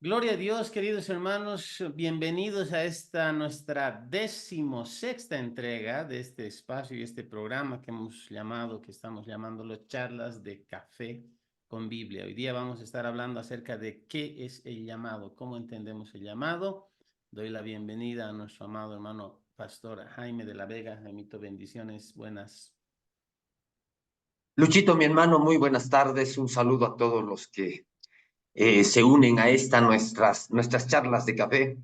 Gloria a Dios, queridos hermanos, bienvenidos a esta nuestra 16ª entrega de este espacio y este programa que estamos llamándolo Charlas de Café con Biblia. Hoy día vamos a estar hablando acerca de qué es el llamado, cómo entendemos el llamado. Doy la bienvenida a nuestro amado hermano Pastor Jaime de la Vega. Jaimito, bendiciones, buenas. Luchito, mi hermano, muy buenas tardes. Un saludo a todos los que se unen a nuestras charlas de café.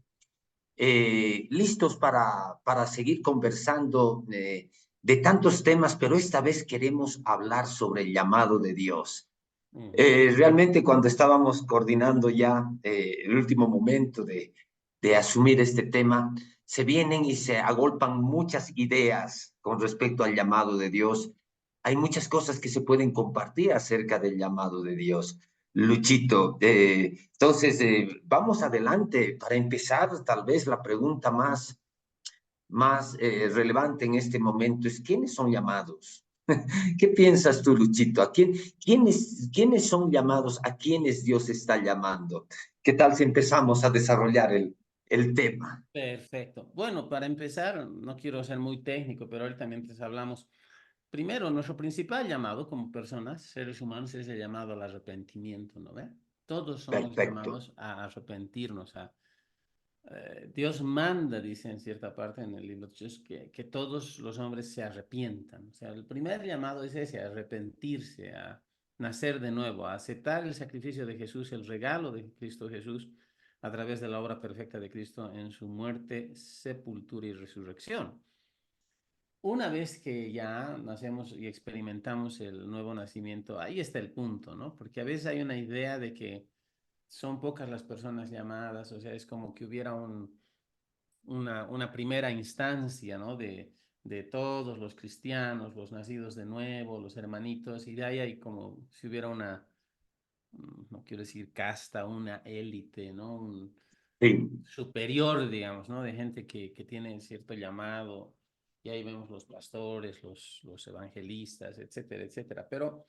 Listos para seguir conversando de tantos temas, pero esta vez queremos hablar sobre el llamado de Dios. Realmente cuando estábamos coordinando ya el último momento de asumir este tema, se vienen y se agolpan muchas ideas con respecto al llamado de Dios. Hay muchas cosas que se pueden compartir acerca del llamado de Dios. Luchito, entonces vamos adelante para empezar. Tal vez la pregunta más relevante en este momento es: ¿quiénes son llamados? ¿Qué piensas tú, Luchito? ¿Quiénes son llamados? ¿A quiénes Dios está llamando? ¿Qué tal si empezamos a desarrollar el tema? Perfecto. Bueno, para empezar, no quiero ser muy técnico, pero ahorita mientras hablamos, primero, nuestro principal llamado como personas, seres humanos, es el llamado al arrepentimiento, ¿no ve? Todos somos Perfecto. llamados a arrepentirnos. Dios manda, dice en cierta parte en el libro de Hechos, que todos los hombres se arrepientan. O sea, el primer llamado es ese, a arrepentirse, a nacer de nuevo, a aceptar el sacrificio de Jesús, el regalo de Cristo Jesús a través de la obra perfecta de Cristo en su muerte, sepultura y resurrección. Una vez que ya nacemos y experimentamos el nuevo nacimiento, ahí está el punto, ¿no? Porque a veces hay una idea de que son pocas las personas llamadas, o sea, es como que hubiera una primera instancia, ¿no? De todos los cristianos, los nacidos de nuevo, los hermanitos, y de ahí hay como si hubiera no quiero decir casta, una élite, ¿no? Un Sí, superior, digamos, ¿no? De gente que tiene cierto llamado, y ahí vemos los pastores, los evangelistas, etcétera, etcétera. Pero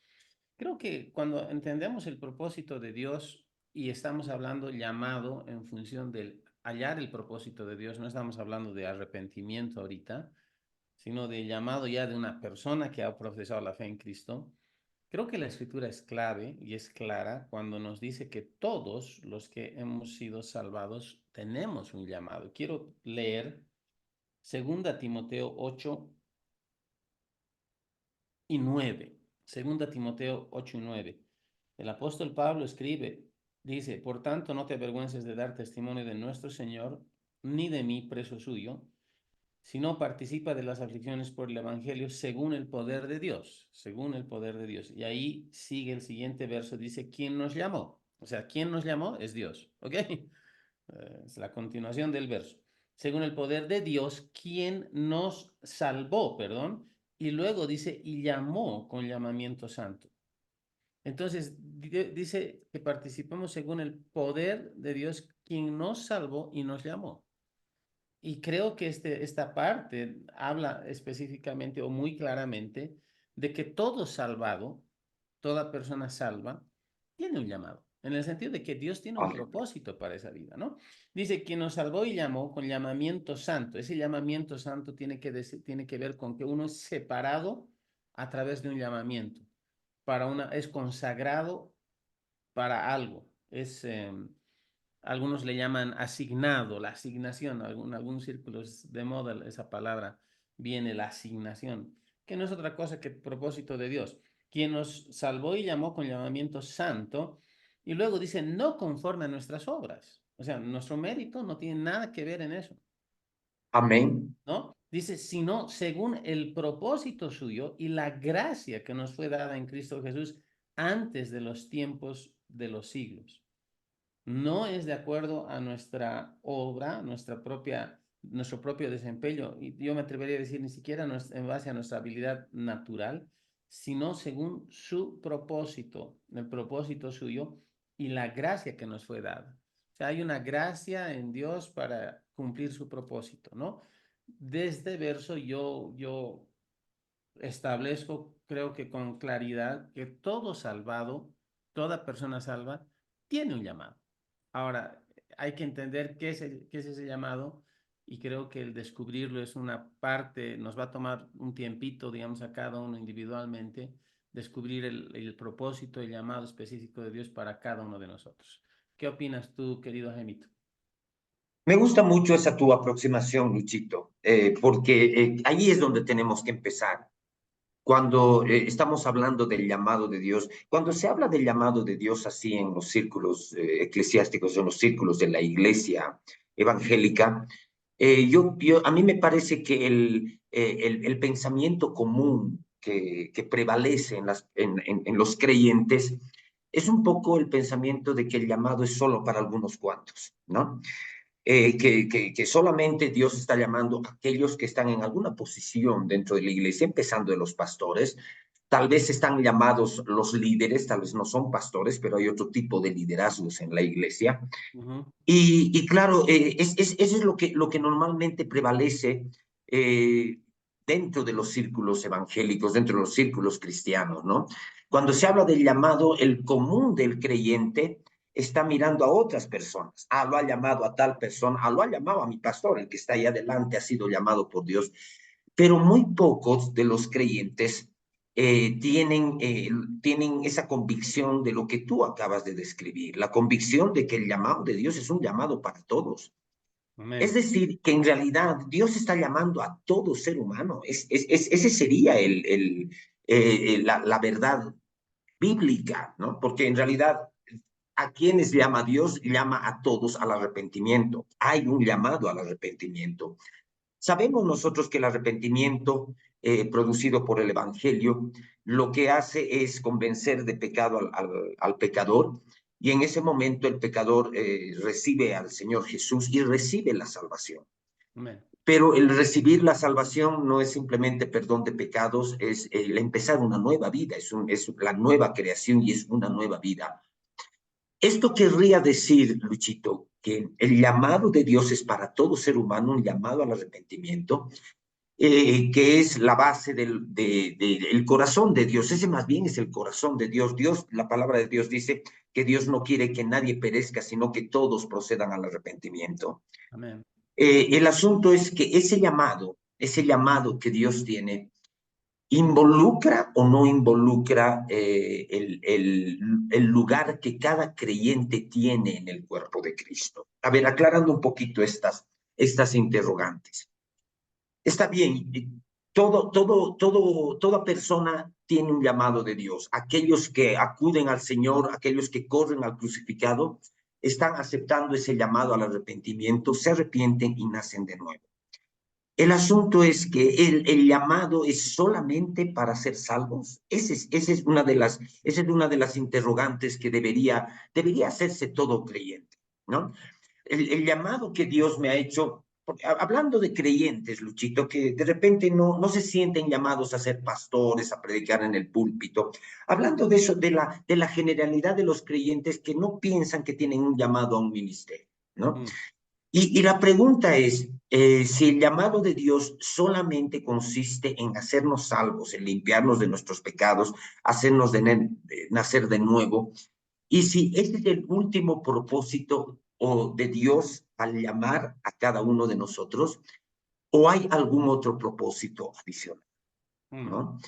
creo que cuando entendemos el propósito de Dios y estamos hablando llamado en función del hallar el propósito de Dios, no estamos hablando de arrepentimiento ahorita, sino de llamado ya de una persona que ha profesado la fe en Cristo. Creo que la escritura es clave y es clara cuando nos dice que todos los que hemos sido salvados tenemos un llamado. Quiero leer 2 Timoteo 8 y 9. 2 Timoteo 8 y 9. El apóstol Pablo escribe, dice: por tanto, no te avergüences de dar testimonio de nuestro Señor, ni de mí, preso suyo, sino participa de las aflicciones por el Evangelio según el poder de Dios, según el poder de Dios. Y ahí sigue el siguiente verso, dice: ¿quién nos llamó? O sea, ¿quién nos llamó? Es Dios, ¿ok? Es la continuación del verso. Según el poder de Dios, quien nos salvó, perdón, y luego dice, y llamó con llamamiento santo. Entonces, dice que participamos según el poder de Dios, quien nos salvó y nos llamó. Y creo que esta parte habla específicamente o muy claramente de que todo salvado, toda persona salva, tiene un llamado, en el sentido de que Dios tiene un correcto. propósito para esa vida, ¿no? Dice: quien nos salvó y llamó con llamamiento santo. Ese llamamiento santo tiene que ver con que uno es separado a través de un llamamiento, es consagrado para algo, algunos le llaman asignado, la asignación, algunos círculos de moda esa palabra viene, la asignación, que no es otra cosa que el propósito de Dios, quien nos salvó y llamó con llamamiento santo, y luego dice, no conforme a nuestras obras. O sea, nuestro mérito no tiene nada que ver en eso, Amén. ¿no? Dice, sino según el propósito suyo y la gracia que nos fue dada en Cristo Jesús antes de los tiempos de los siglos. No es de acuerdo a nuestra obra, nuestro propio desempeño, y yo me atrevería a decir ni siquiera en base a nuestra habilidad natural, sino según su propósito, el propósito suyo y la gracia que nos fue dada. O sea, hay una gracia en Dios para cumplir su propósito, ¿no? Desde verso yo establezco, creo que con claridad, que todo salvado, toda persona salva, tiene un llamado. Ahora, hay que entender qué es ese llamado y creo que el descubrirlo es una parte, nos va a tomar un tiempito, digamos, a cada uno individualmente, descubrir el propósito, el llamado específico de Dios para cada uno de nosotros. ¿Qué opinas tú, querido Gemito? Me gusta mucho esa tu aproximación, Luchito, porque ahí es donde tenemos que empezar. Cuando estamos hablando del llamado de Dios, cuando se habla del llamado de Dios así en los círculos eclesiásticos, en los círculos de la iglesia evangélica, a mí me parece que el pensamiento común que prevalece en los creyentes es un poco el pensamiento de que el llamado es solo para algunos cuantos, ¿no? Que solamente Dios está llamando a aquellos que están en alguna posición dentro de la iglesia, empezando de los pastores. Tal vez están llamados los líderes, tal vez no son pastores, pero hay otro tipo de liderazgos en la iglesia. Ujú, Y claro, eso es lo que normalmente prevalece eh, dentro de los círculos evangélicos, dentro de los círculos cristianos, ¿no? Cuando se habla del llamado, el común del creyente está mirando a otras personas. Ah, lo ha llamado a tal persona, ah, lo ha llamado a mi pastor, el que está ahí adelante ha sido llamado por Dios. Pero muy pocos de los creyentes tienen esa convicción de lo que tú acabas de describir, la convicción de que el llamado de Dios es un llamado para todos. Es amén. decir, que en realidad Dios está llamando a todo ser humano. Ese sería la verdad bíblica, ¿no? Porque en realidad a quienes llama Dios, llama a todos al arrepentimiento. Hay un llamado al arrepentimiento. Sabemos nosotros que el arrepentimiento producido por el Evangelio lo que hace es convencer de pecado al pecador y en ese momento el pecador recibe al Señor Jesús y recibe la salvación. Amén. Pero el recibir la salvación no es simplemente perdón de pecados, es el empezar una nueva vida, es la nueva creación y es una nueva vida. Esto querría decir, Luchito, que el llamado de Dios es para todo ser humano, un llamado al arrepentimiento, que es la base del corazón de Dios. Ese más bien es el corazón de Dios. Dios, la palabra de Dios dice que Dios no quiere que nadie perezca, sino que todos procedan al arrepentimiento. Amén. El asunto es que ese llamado que Dios tiene, ¿involucra o no involucra el lugar que cada creyente tiene en el cuerpo de Cristo? A ver, aclarando un poquito estas interrogantes. Está bien, toda persona tiene un llamado de Dios. Aquellos que acuden al Señor, aquellos que corren al crucificado, están aceptando ese llamado al arrepentimiento, se arrepienten y nacen de nuevo. El asunto es que el llamado es solamente para ser salvos. Esa es esa es una de las interrogantes que debería hacerse todo creyente, ¿no? El llamado que Dios me ha hecho, hablando de creyentes, Luchito, que de repente no se sienten llamados a ser pastores, a predicar en el púlpito, hablando de eso, de la generalidad de los creyentes que no piensan que tienen un llamado a un ministerio, ¿no? Mm, Y la pregunta es, si el llamado de Dios solamente consiste en hacernos salvos, en limpiarnos de nuestros pecados, hacernos nacer de nuevo, y si ese es el último propósito o de Dios al llamar a cada uno de nosotros, o hay algún otro propósito adicional, mm, ¿no?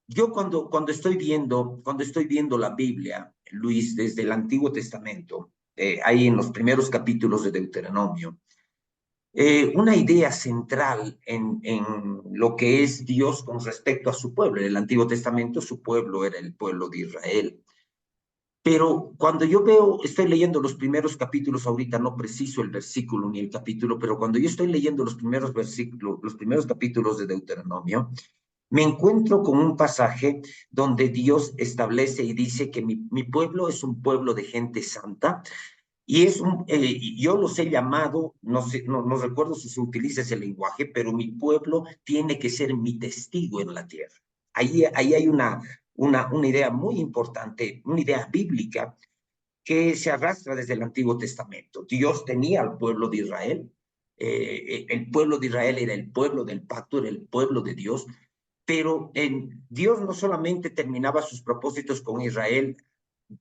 Yo cuando estoy viendo la Biblia, Luis, desde el Antiguo Testamento, ahí en los primeros capítulos de Deuteronomio, una idea central en lo que es Dios con respecto a su pueblo. En el Antiguo Testamento su pueblo era el pueblo de Israel. Pero cuando yo estoy leyendo los primeros capítulos, ahorita no preciso el versículo ni el capítulo, pero cuando yo estoy leyendo los primeros versículos, los primeros capítulos de Deuteronomio, me encuentro con un pasaje donde Dios establece y dice que mi pueblo es un pueblo de gente santa y yo los he llamado, no sé, no recuerdo si se utiliza ese lenguaje, pero mi pueblo tiene que ser mi testigo en la tierra. Ahí hay una idea muy importante, una idea bíblica que se arrastra desde el Antiguo Testamento. Dios tenía al pueblo de Israel, el pueblo de Israel era el pueblo del pacto, era el pueblo de Dios, pero Dios no solamente terminaba sus propósitos con Israel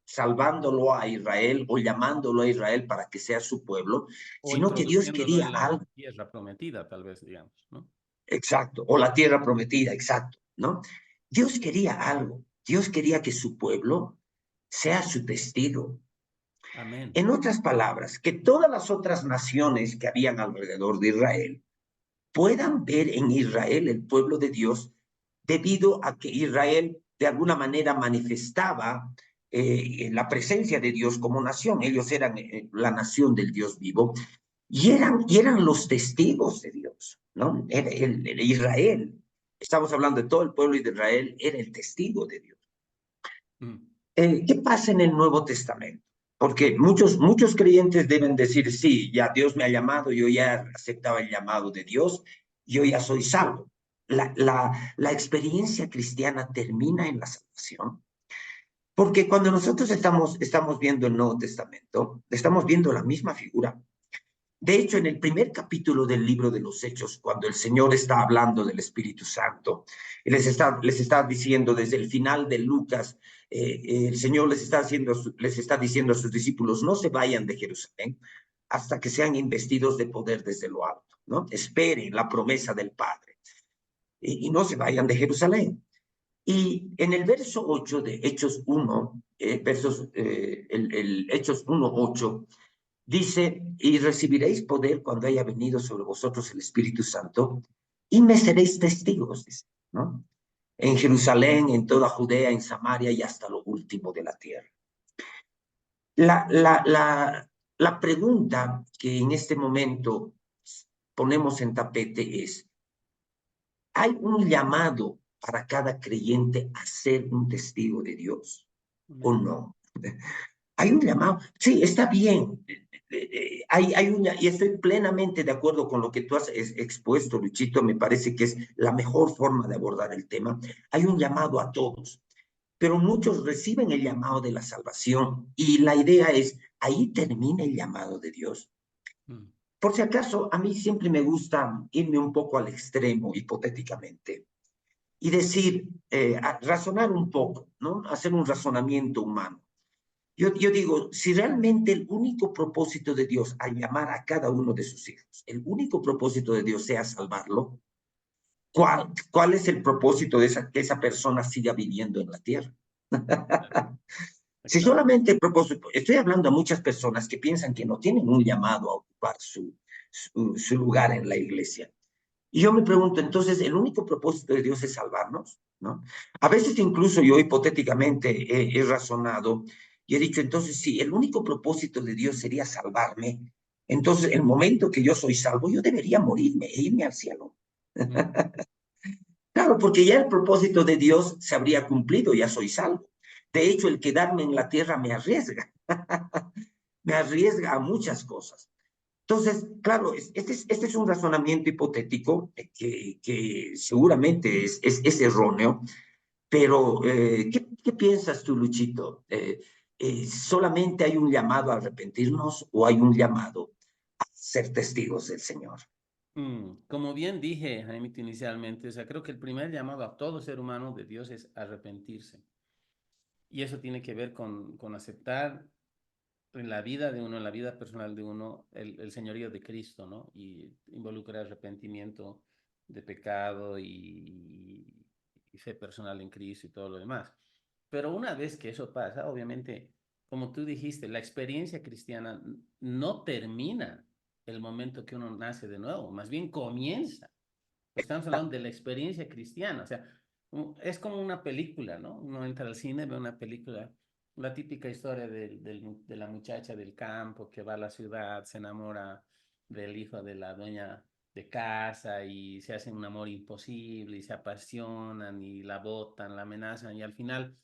salvándolo a Israel o llamándolo a Israel para que sea su pueblo, O sino que Dios introduciéndolo quería en la algo. tierra prometida, tal vez, digamos, ¿no? Exacto, o la tierra prometida, exacto, ¿no? Dios quería algo, Dios quería que su pueblo sea su testigo. Amén. En otras palabras, que todas las otras naciones que habían alrededor de Israel puedan ver en Israel el pueblo de Dios, debido a que Israel de alguna manera manifestaba la presencia de Dios como nación. Ellos eran la nación del Dios vivo y eran los testigos de Dios, ¿no? El Israel, estamos hablando de todo el pueblo de Israel, era el testigo de Dios. Mm. ¿Qué pasa en el Nuevo Testamento? Porque muchos creyentes deben decir, sí, ya Dios me ha llamado, yo ya aceptaba el llamado de Dios, yo ya soy salvo. La experiencia cristiana termina en la salvación, porque cuando nosotros estamos viendo el Nuevo Testamento, estamos viendo la misma figura. De hecho, en el primer capítulo del libro de los Hechos, cuando el Señor está hablando del Espíritu Santo, les está diciendo desde el final de Lucas, el Señor les está diciendo a sus discípulos, no se vayan de Jerusalén hasta que sean investidos de poder desde lo alto, ¿no? Esperen la promesa del Padre y no se vayan de Jerusalén. Y en el verso 8 de Hechos 1, Hechos 1:8, dice, y recibiréis poder cuando haya venido sobre vosotros el Espíritu Santo, y me seréis testigos, dice, ¿no? En Jerusalén, en toda Judea, en Samaria y hasta lo último de la tierra. La, la, la, la pregunta que en este momento ponemos en tapete es, ¿hay un llamado para cada creyente a ser un testigo de Dios o Amén. no? Hay un llamado, sí, está bien. Y estoy plenamente de acuerdo con lo que tú has expuesto, Luchito, me parece que es la mejor forma de abordar el tema. Hay un llamado a todos, pero muchos reciben el llamado de la salvación y la idea es, ahí termina el llamado de Dios. Mm. Por si acaso, a mí siempre me gusta irme un poco al extremo, hipotéticamente, y decir, razonar un poco, ¿no? Hacer un razonamiento humano. Yo digo, si realmente el único propósito de Dios al llamar a cada uno de sus hijos, el único propósito de Dios sea salvarlo, ¿cuál es el propósito de que esa persona siga viviendo en la tierra? Si Exacto. solamente el propósito, estoy hablando a muchas personas que piensan que no tienen un llamado a ocupar su lugar en la iglesia. Y yo me pregunto, entonces, ¿el único propósito de Dios es salvarnos? ¿No? A veces incluso yo hipotéticamente he razonado y he dicho, entonces, si el único propósito de Dios sería salvarme, entonces, el momento que yo soy salvo, yo debería morirme e irme al cielo. Mm. Claro, porque ya el propósito de Dios se habría cumplido, ya soy salvo. De hecho, el quedarme en la tierra me arriesga, me arriesga a muchas cosas. Entonces, claro, este es un razonamiento hipotético que seguramente es erróneo, pero ¿qué piensas tú, Luchito? ¿Solamente hay un llamado a arrepentirnos o hay un llamado a ser testigos del Señor? Como bien dije, Jaimito, inicialmente, o sea, creo que el primer llamado a todo ser humano de Dios es arrepentirse. Y eso tiene que ver con aceptar en la vida de uno, en la vida personal de uno, el señorío de Cristo, ¿no? Y involucra arrepentimiento de pecado y fe personal en Cristo y todo lo demás. Pero una vez que eso pasa, obviamente, como tú dijiste, la experiencia cristiana no termina el momento que uno nace de nuevo, más bien comienza. Pues estamos hablando de la experiencia cristiana, o sea, es como una película, ¿no? Uno entra al cine, ve una película, la típica historia de la muchacha del campo que va a la ciudad, se enamora del hijo de la dueña de casa y se hacen un amor imposible y se apasionan y la botan, la amenazan y al final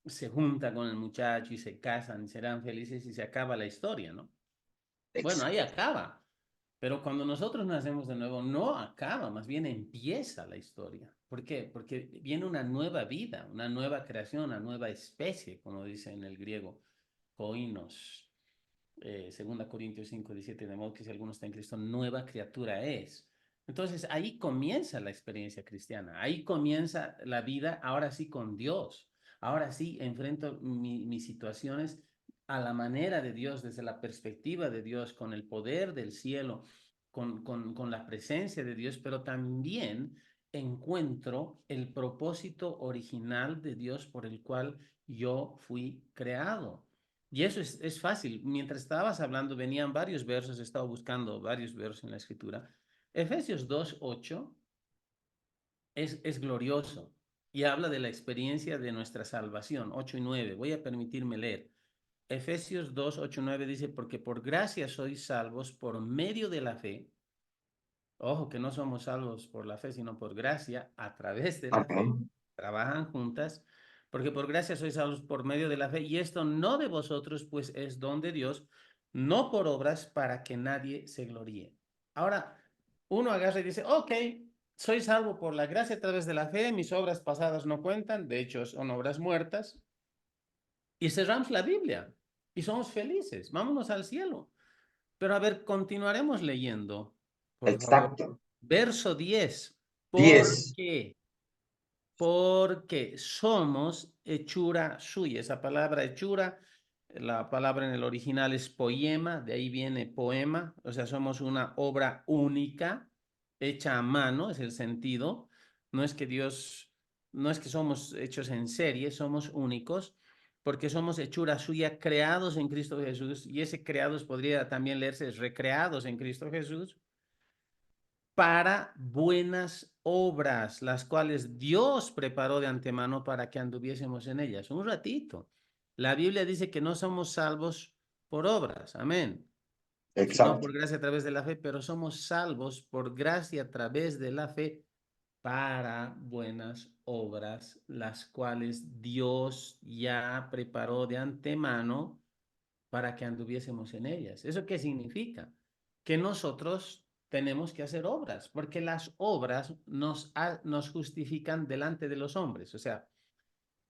se junta con el muchacho y se casan y serán felices y se acaba la historia, ¿no? Bueno, ahí acaba. Pero cuando nosotros nacemos de nuevo, no acaba, más bien empieza la historia. ¿Por qué? Porque viene una nueva vida, una nueva creación, una nueva especie, como dice en el griego, koinos. 2 Corintios 5:17, de modo que si alguno está en Cristo, nueva criatura es. Entonces ahí comienza la experiencia cristiana, ahí comienza la vida ahora sí con Dios. Ahora sí, enfrento mis situaciones a la manera de Dios, desde la perspectiva de Dios, con el poder del cielo, con la presencia de Dios, pero también encuentro el propósito original de Dios por el cual yo fui creado. Y eso es fácil. Mientras estabas hablando, venían varios versos, he estado buscando varios versos en la escritura. Efesios 2:8 es glorioso y habla de la experiencia de nuestra salvación. 8 y 9. Voy a permitirme leer. Efesios 2:8 y 9 dice, porque por gracia sois salvos por medio de la fe. Ojo que no somos salvos por la fe, sino por gracia a través de la Ok, fe. Trabajan juntas, porque por gracia sois salvos por medio de la fe, y esto no de vosotros, pues es don de Dios, no por obras para que nadie se gloríe. Ahora, uno agarra y dice, ok, soy salvo por la gracia a través de la fe, mis obras pasadas no cuentan, de hecho son obras muertas, y cerramos la Biblia, y somos felices, vámonos al cielo. Pero a ver, continuaremos leyendo, por favor. exacto. Verso 10. ¿Por 10. qué? Porque somos hechura suya. Esa palabra hechura, la palabra en el original es poema, de ahí viene poema, o sea, somos una obra única, hecha a mano, es el sentido. No es que Dios, no es que somos hechos en serie, somos únicos, porque somos hechura suya, creados en Cristo Jesús, y ese creados podría también leerse recreados en Cristo Jesús para buenas obras, las cuales Dios preparó de antemano para que anduviésemos en ellas. Un ratito. La Biblia dice que no somos salvos por obras, amén, sino Exacto. por gracia a través de la fe, pero somos salvos por gracia a través de la fe para buenas obras, las cuales Dios ya preparó de antemano para que anduviésemos en ellas. ¿Eso qué significa? Que nosotros tenemos que hacer obras, porque las obras nos justifican delante de los hombres. O sea,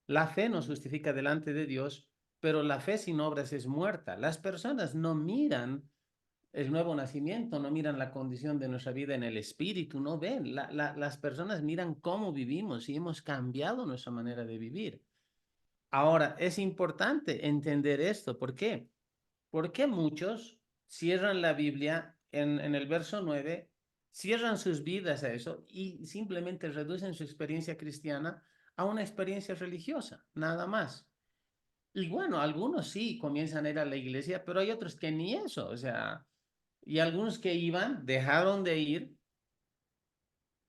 la fe nos justifica delante de Dios, pero la fe sin obras es muerta. Las personas no miran el nuevo nacimiento, no miran la condición de nuestra vida en el espíritu, no ven. Las personas miran cómo vivimos y hemos cambiado nuestra manera de vivir. Ahora, es importante entender esto. ¿Por qué? Porque muchos cierran la Biblia en el verso 9, cierran sus vidas a eso y simplemente reducen su experiencia cristiana a una experiencia religiosa, nada más. Y bueno, algunos sí comienzan a ir a la iglesia, pero hay otros que ni eso, o sea, y algunos que iban, dejaron de ir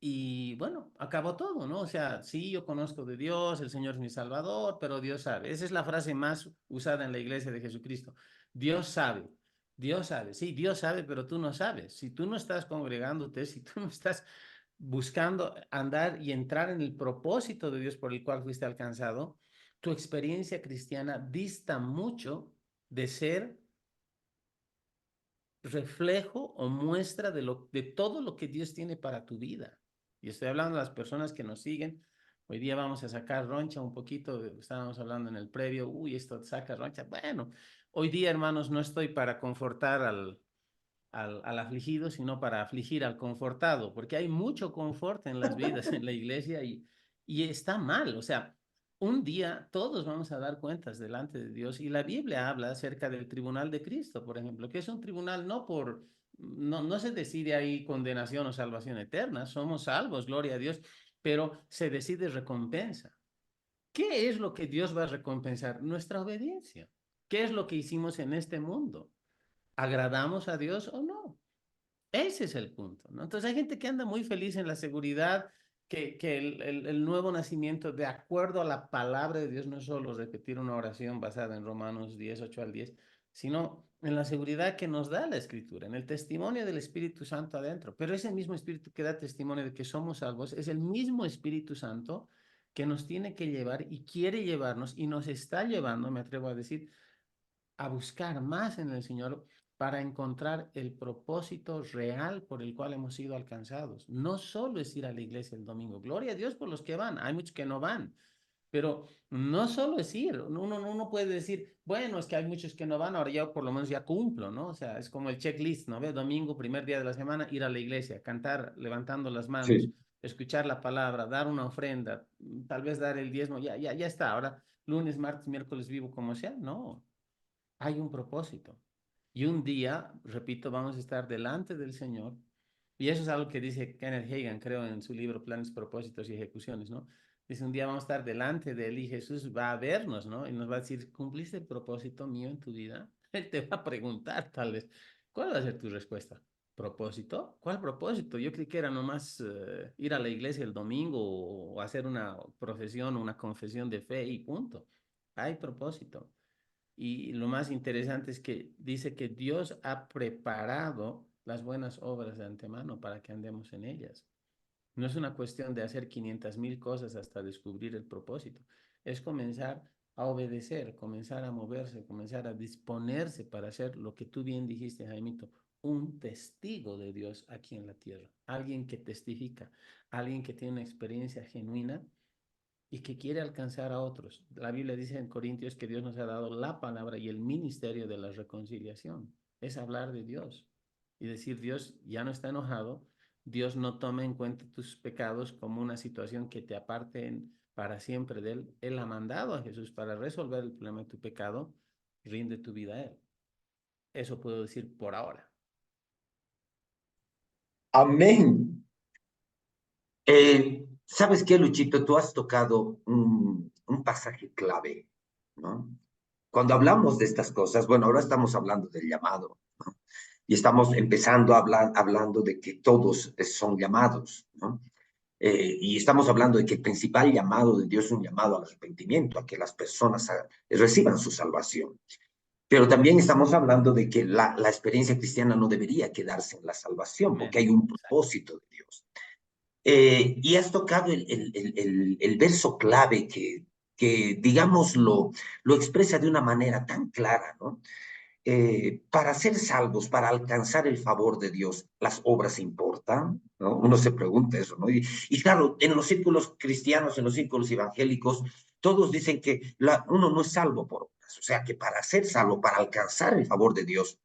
y bueno, acabó todo, ¿no? O sea, sí, yo conozco de Dios, el Señor es mi Salvador, pero Dios sabe. Esa es la frase más usada en la iglesia de Jesucristo. Dios sabe, Dios sabe. Sí, Dios sabe, pero tú no sabes. Si tú no estás congregándote, si tú no estás buscando andar y entrar en el propósito de Dios por el cual fuiste alcanzado, tu experiencia cristiana dista mucho de ser reflejo o muestra de todo lo que Dios tiene para tu vida. Y estoy hablando de las personas que nos siguen. Hoy día vamos a sacar roncha un poquito, estábamos hablando en el previo, uy, esto saca roncha. Bueno, hoy día, hermanos, no estoy para confortar al afligido, sino para afligir al confortado, porque hay mucho confort en las vidas en la iglesia y está mal. O sea, un día todos vamos a dar cuentas delante de Dios y la Biblia habla acerca del tribunal de Cristo, por ejemplo, que es un tribunal no se decide ahí condenación o salvación eterna, somos salvos, gloria a Dios, pero se decide recompensa. ¿Qué es lo que Dios va a recompensar? Nuestra obediencia. ¿Qué es lo que hicimos en este mundo? ¿Agradamos a Dios o no? Ese es el punto, ¿no? Entonces hay gente que anda muy feliz en la seguridad que el nuevo nacimiento, de acuerdo a la palabra de Dios, no es solo repetir una oración basada en Romanos 10:8 al 10, sino en la seguridad que nos da la Escritura, en el testimonio del Espíritu Santo adentro. Pero ese mismo Espíritu que da testimonio de que somos salvos es el mismo Espíritu Santo que nos tiene que llevar y quiere llevarnos y nos está llevando, me atrevo a decir, a buscar más en el Señor para encontrar el propósito real por el cual hemos sido alcanzados. No solo es ir a la iglesia el domingo. Gloria a Dios por los que van. Hay muchos que no van. Pero no solo es ir, uno puede decir, bueno, es que hay muchos que no van, ahora yo por lo menos ya cumplo, ¿no? O sea, es como el checklist, ¿no? ¿Ve? Domingo, primer día de la semana, ir a la iglesia, cantar levantando las manos, Sí, escuchar la palabra, dar una ofrenda, tal vez dar el diezmo, ya está. Ahora lunes, martes, miércoles vivo como sea. No, hay un propósito. Y un día, repito, vamos a estar delante del Señor. Y eso es algo que dice Kenneth Hagin, creo, en su libro Planes, Propósitos y Ejecuciones, ¿no? Dice, un día vamos a estar delante de Él y Jesús va a vernos, ¿no? Y nos va a decir, ¿cumpliste el propósito mío en tu vida? Él te va a preguntar, tal vez, ¿cuál va a ser tu respuesta? ¿Propósito? ¿Cuál propósito? Yo creí que era nomás ir a la iglesia el domingo o hacer una profesión o una confesión de fe y punto. Hay propósito. Y lo más interesante es que dice que Dios ha preparado las buenas obras de antemano para que andemos en ellas. No es una cuestión de hacer 500,000 cosas hasta descubrir el propósito. Es comenzar a obedecer, comenzar a moverse, comenzar a disponerse para hacer lo que tú bien dijiste, Jaimito, un testigo de Dios aquí en la tierra. Alguien que testifica, alguien que tiene una experiencia genuina y que quiere alcanzar a otros. La Biblia dice en Corintios que Dios nos ha dado la palabra y el ministerio de la reconciliación. Es hablar de Dios y decir, Dios ya no está enojado, Dios no toma en cuenta tus pecados como una situación que te aparten para siempre de Él. Él ha mandado a Jesús para resolver el problema de tu pecado, rinde tu vida a Él. Eso puedo decir por ahora. Amén. ¿Sabes qué, Luchito? Tú has tocado un pasaje clave, ¿no? Cuando hablamos de estas cosas, bueno, ahora estamos hablando del llamado, ¿no? Y estamos empezando a hablar, hablando de que todos son llamados, ¿no? Y estamos hablando de que el principal llamado de Dios es un llamado al arrepentimiento, a que las personas reciban su salvación. Pero también estamos hablando de que la experiencia cristiana no debería quedarse en la salvación, porque Amén. hay un Exacto. propósito de Dios. Y has tocado el verso clave que digamos, lo expresa de una manera tan clara, ¿no? Para ser salvos, para alcanzar el favor de Dios, ¿las obras importan? ¿No? Uno se pregunta eso, ¿no? Y claro, en los círculos cristianos, en los círculos evangélicos, todos dicen que uno no es salvo por obras, o sea, que para ser salvo, para alcanzar el favor de Dios,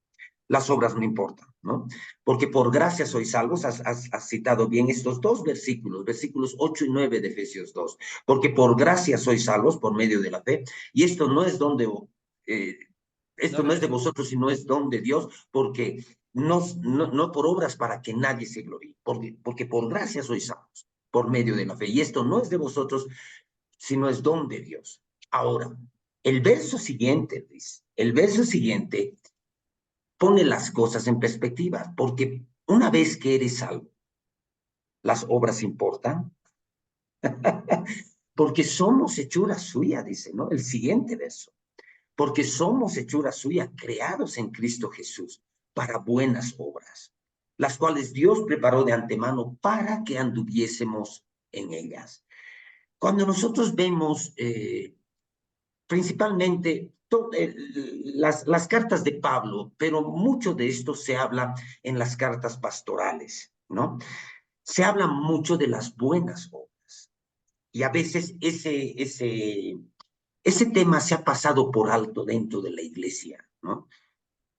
las obras no importan, ¿no? Porque por gracia sois salvos, has citado bien estos dos versículos, versículos 8 y 9 de Efesios 2, porque por gracia sois salvos por medio de la fe, y esto no es donde, No esto no es de merece. vosotros, sino es don de Dios, porque no por obras para que nadie se gloríe, porque por gracia sois salvos por medio de la fe, y esto no es de vosotros, sino es don de Dios. Ahora, el verso siguiente, Luis, el verso siguiente pone las cosas en perspectiva, porque una vez que eres salvo, las obras importan, porque somos hechura suya, dice, ¿no? El siguiente verso, porque somos hechura suya, creados en Cristo Jesús, para buenas obras, las cuales Dios preparó de antemano para que anduviésemos en ellas. Cuando nosotros vemos principalmente las cartas de Pablo, pero mucho de esto se habla en las cartas pastorales, ¿no? Se habla mucho de las buenas obras y a veces ese tema se ha pasado por alto dentro de la iglesia, ¿no?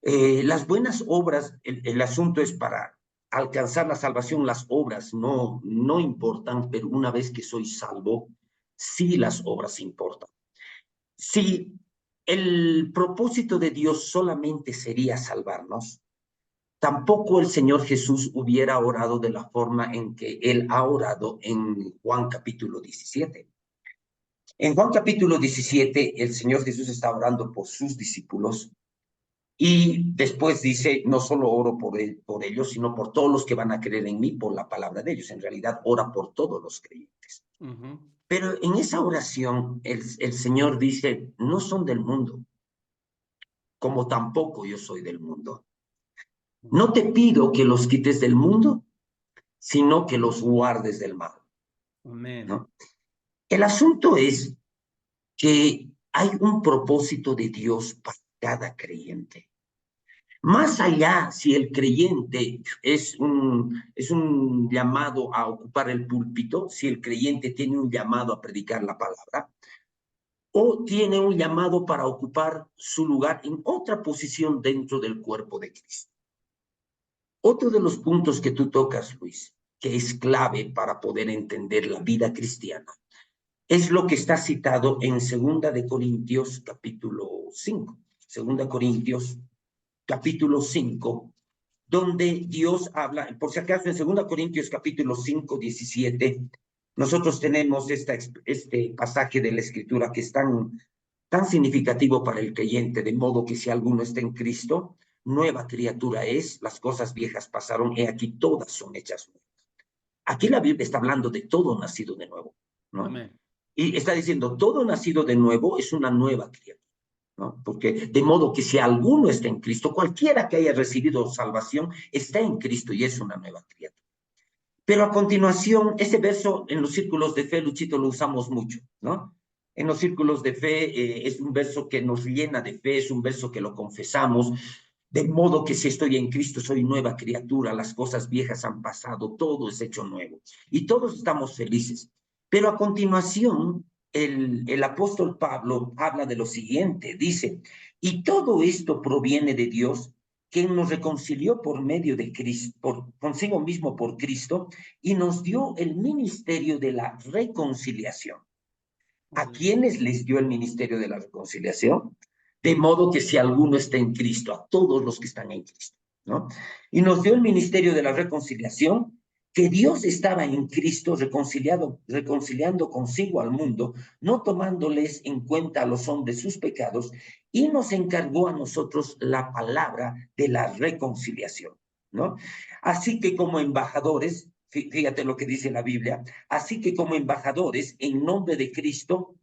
Las buenas obras, el asunto es para alcanzar la salvación, las obras no importan, pero una vez que soy salvo, sí las obras importan. Si el propósito de Dios solamente sería salvarnos, tampoco el Señor Jesús hubiera orado de la forma en que Él ha orado en Juan capítulo 17. En Juan capítulo 17, el Señor Jesús está orando por sus discípulos y después dice, no solo oro por ellos, sino por todos los que van a creer en mí por la palabra de ellos. En realidad, ora por todos los creyentes. Pero en esa oración, el Señor dice, no son del mundo, como tampoco yo soy del mundo. No te pido que los quites del mundo, sino que los guardes del mal, Amén. ¿no? El asunto es que hay un propósito de Dios para cada creyente. Más allá si el creyente es un llamado a ocupar el púlpito, si el creyente tiene un llamado a predicar la palabra, o tiene un llamado para ocupar su lugar en otra posición dentro del cuerpo de Cristo. Otro de los puntos que tú tocas, Luis, que es clave para poder entender la vida cristiana, es lo que está citado en Segunda de Corintios capítulo 5. Segunda Corintios capítulo 5, donde Dios habla, por si acaso en Segunda Corintios capítulo 5, 17, nosotros tenemos este pasaje de la Escritura que es tan significativo para el creyente, de modo que si alguno está en Cristo, nueva criatura es, las cosas viejas pasaron, y aquí todas son hechas nuevas. Aquí la Biblia está hablando de todo nacido de nuevo, ¿no? Amén. Y está diciendo, todo nacido de nuevo es una nueva criatura, ¿no? Porque de modo que si alguno está en Cristo, cualquiera que haya recibido salvación, está en Cristo y es una nueva criatura. Pero a continuación, ese verso en los círculos de fe, Luchito, lo usamos mucho, ¿no? En los círculos de fe es un verso que nos llena de fe, es un verso que lo confesamos, de modo que si estoy en Cristo soy nueva criatura, las cosas viejas han pasado, todo es hecho nuevo. Y todos estamos felices. Pero a continuación, el apóstol Pablo habla de lo siguiente, dice, y todo esto proviene de Dios, quien nos reconcilió por medio de Cristo, consigo mismo por Cristo, y nos dio el ministerio de la reconciliación. ¿A quiénes les dio el ministerio de la reconciliación? De modo que si alguno está en Cristo, a todos los que están en Cristo, ¿no? Y nos dio el ministerio de la reconciliación, que Dios estaba en Cristo reconciliando consigo al mundo, no tomándoles en cuenta a los hombres sus pecados, y nos encargó a nosotros la palabra de la reconciliación, ¿no? Así que como embajadores, fíjate lo que dice la Biblia, así que como embajadores en nombre de Cristo,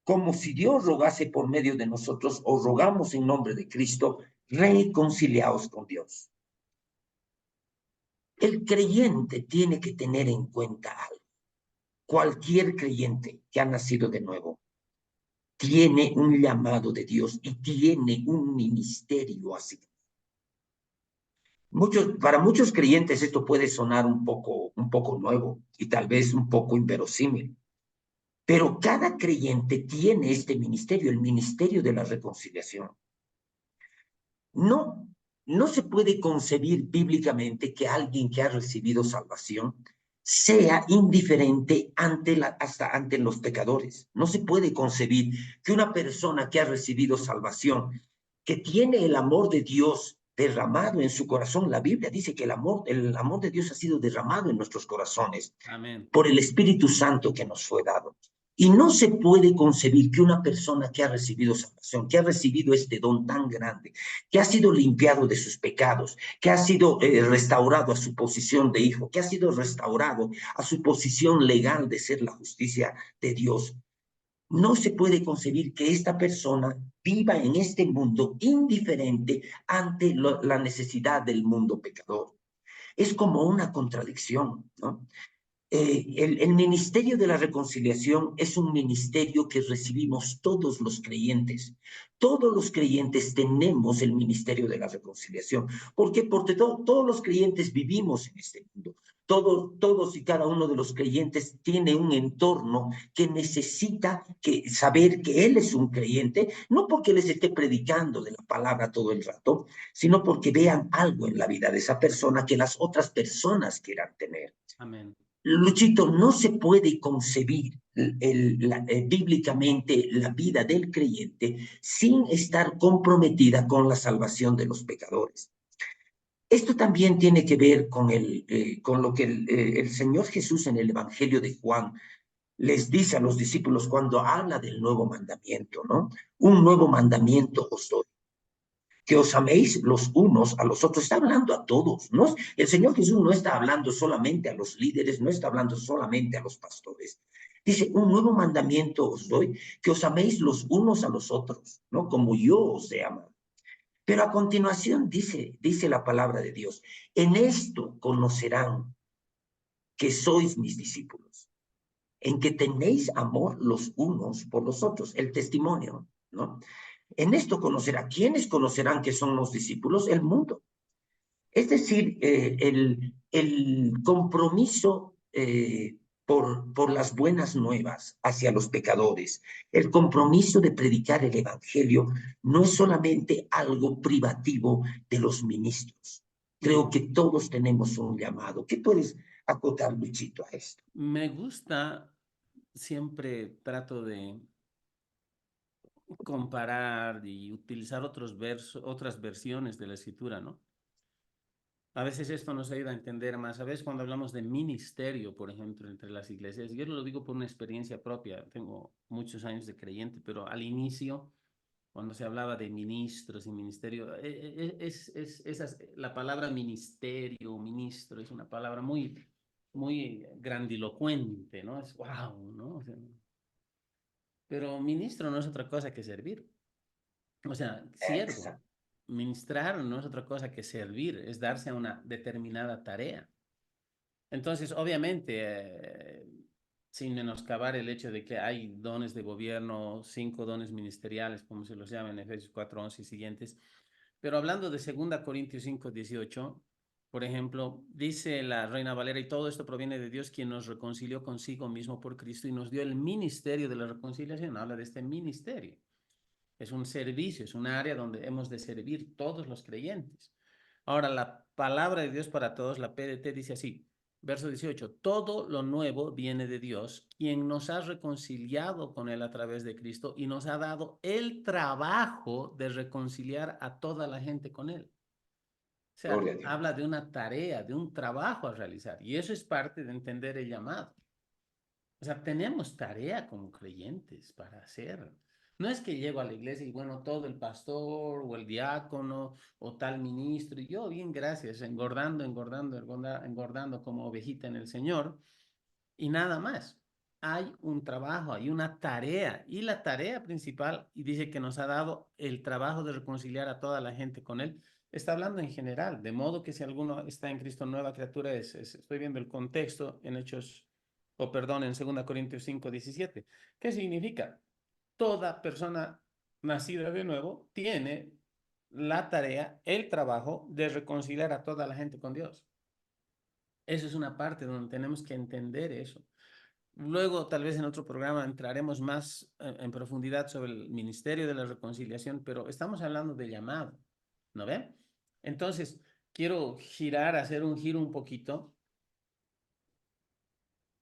como si Dios rogase por medio de nosotros, o rogamos en nombre de Cristo, reconciliaos con Dios. El creyente tiene que tener en cuenta algo. Cualquier creyente que ha nacido de nuevo tiene un llamado de Dios y tiene un ministerio así. Para muchos creyentes esto puede sonar un poco nuevo y tal vez un poco inverosímil. Pero cada creyente tiene este ministerio, el ministerio de la reconciliación. No, no se puede concebir bíblicamente que alguien que ha recibido salvación sea indiferente hasta ante los pecadores. No se puede concebir que una persona que ha recibido salvación, que tiene el amor de Dios derramado en su corazón, la Biblia dice que el amor de Dios ha sido derramado en nuestros corazones. Amén. Por el Espíritu Santo que nos fue dado. Y no se puede concebir que una persona que ha recibido salvación, que ha recibido este don tan grande, que ha sido limpiado de sus pecados, que ha sido restaurado a su posición de hijo, que ha sido restaurado a su posición legal de ser la justicia de Dios, no se puede concebir que esta persona viva en este mundo indiferente ante la necesidad del mundo pecador. Es como una contradicción, ¿no? El ministerio de la reconciliación es un ministerio que recibimos todos los creyentes. Todos los creyentes tenemos el ministerio de la reconciliación. ¿Por qué? Porque todos los creyentes vivimos en este mundo. Todos y cada uno de los creyentes tiene un entorno que necesita saber que él es un creyente, no porque les esté predicando de la palabra todo el rato, sino porque vean algo en la vida de esa persona que las otras personas quieran tener. Amén. Luchito, no se puede concebir bíblicamente la vida del creyente sin estar comprometida con la salvación de los pecadores. Esto también tiene que ver con lo que el Señor Jesús en el Evangelio de Juan les dice a los discípulos cuando habla del nuevo mandamiento, ¿no? Un nuevo mandamiento os doy, que os améis los unos a los otros. Está hablando a todos, ¿no? El Señor Jesús no está hablando solamente a los líderes, no está hablando solamente a los pastores. Dice, un nuevo mandamiento os doy, que os améis los unos a los otros, ¿no? Como yo os he amado. Pero a continuación dice la palabra de Dios, en esto conocerán que sois mis discípulos, en que tenéis amor los unos por los otros, el testimonio, ¿no? En esto conocerá. ¿Quiénes conocerán que son los discípulos? El mundo. Es decir, el compromiso por las buenas nuevas hacia los pecadores, el compromiso de predicar el evangelio, no es solamente algo privativo de los ministros. Creo que todos tenemos un llamado. ¿Qué puedes acotar, Luchito, a esto? Me gusta siempre trato de comparar y utilizar otras versiones de la escritura, ¿no? A veces esto nos ayuda a entender más. A veces cuando hablamos de ministerio, por ejemplo, entre las iglesias, yo lo digo por una experiencia propia, tengo muchos años de creyente, pero al inicio, cuando se hablaba de ministros y ministerio, la palabra ministerio, ministro, es una palabra muy grandilocuente, ¿no? Es wow, ¿no? O sea, pero ministro no es otra cosa que servir. O sea, siervo. Exacto. Ministrar no es otra cosa que servir, es darse a una determinada tarea. Entonces, obviamente, sin menoscabar el hecho de que hay dones de gobierno, 5 dones ministeriales, como se los llama en Efesios 4:11 y siguientes, pero hablando de 2 Corintios 5:18, por ejemplo, dice la Reina Valera, y todo esto proviene de Dios, quien nos reconcilió consigo mismo por Cristo y nos dio el ministerio de la reconciliación. Habla de este ministerio. Es un servicio, es un área donde hemos de servir todos los creyentes. Ahora, la palabra de Dios para todos, la PDT, dice así, verso 18, todo lo nuevo viene de Dios, quien nos ha reconciliado con Él a través de Cristo y nos ha dado el trabajo de reconciliar a toda la gente con Él. O sea, Gloria a Dios. habla de una tarea, de un trabajo a realizar, y eso es parte de entender el llamado. O sea, tenemos tarea como creyentes para hacer. No es que llego a la iglesia y bueno, todo el pastor o el diácono o tal ministro, y yo bien, gracias, engordando como ovejita en el Señor, y nada más. Hay un trabajo, hay una tarea, y la tarea principal, y dice que nos ha dado el trabajo de reconciliar a toda la gente con Él, está hablando en general, de modo que si alguno está en Cristo, nueva criatura estoy viendo el contexto en Hechos, o perdón, en 2 Corintios 5:17. ¿Qué significa? Toda persona nacida de nuevo tiene la tarea, el trabajo de reconciliar a toda la gente con Dios. Eso es una parte donde tenemos que entender eso. Luego, tal vez en otro programa entraremos más en profundidad sobre el ministerio de la reconciliación, pero estamos hablando de llamado, ¿no ven? Entonces, quiero hacer un giro un poquito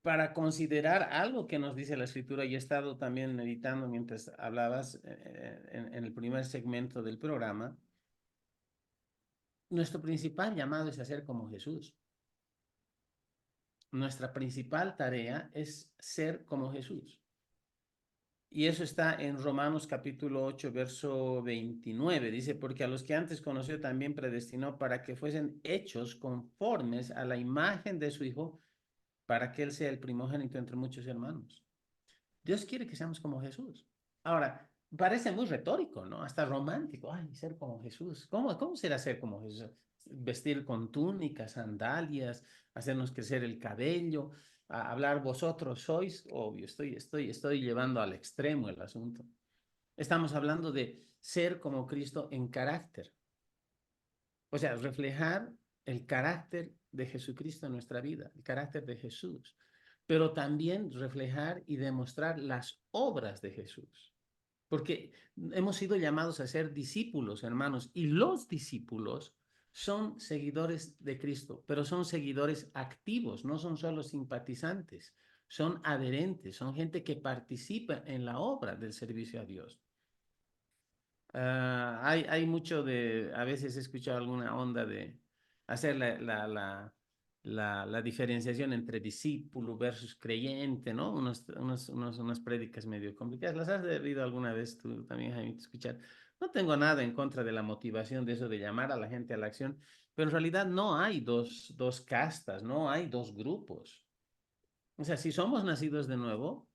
para considerar algo que nos dice la escritura. Y he estado también meditando mientras hablabas en el primer segmento del programa. Nuestro principal llamado es a ser como Jesús. Nuestra principal tarea es ser como Jesús. Y eso está en Romanos capítulo 8, verso 29. Dice, porque a los que antes conoció también predestinó para que fuesen hechos conformes a la imagen de su Hijo, para que Él sea el primogénito entre muchos hermanos. Dios quiere que seamos como Jesús. Ahora, parece muy retórico, ¿no? Hasta romántico. Ay, ser como Jesús. ¿Cómo será ser como Jesús? Vestir con túnicas, sandalias, hacernos crecer el cabello, hablar vosotros sois, obvio, estoy llevando al extremo el asunto. Estamos hablando de ser como Cristo en carácter. O sea, reflejar el carácter de Jesucristo en nuestra vida, el carácter de Jesús, pero también reflejar y demostrar las obras de Jesús. Porque hemos sido llamados a ser discípulos, hermanos, y los discípulos son seguidores de Cristo, pero son seguidores activos, no son solo simpatizantes, son adherentes, son gente que participa en la obra del servicio a Dios. Hay mucho a veces he escuchado alguna onda de hacer la diferenciación entre discípulo versus creyente, ¿no? Unas prédicas medio complicadas. ¿Las has debido alguna vez tú también, Jaime, escuchar? No tengo nada en contra de la motivación de eso, de llamar a la gente a la acción, pero en realidad no hay dos castas, no hay dos grupos. O sea, si somos nacidos de nuevo,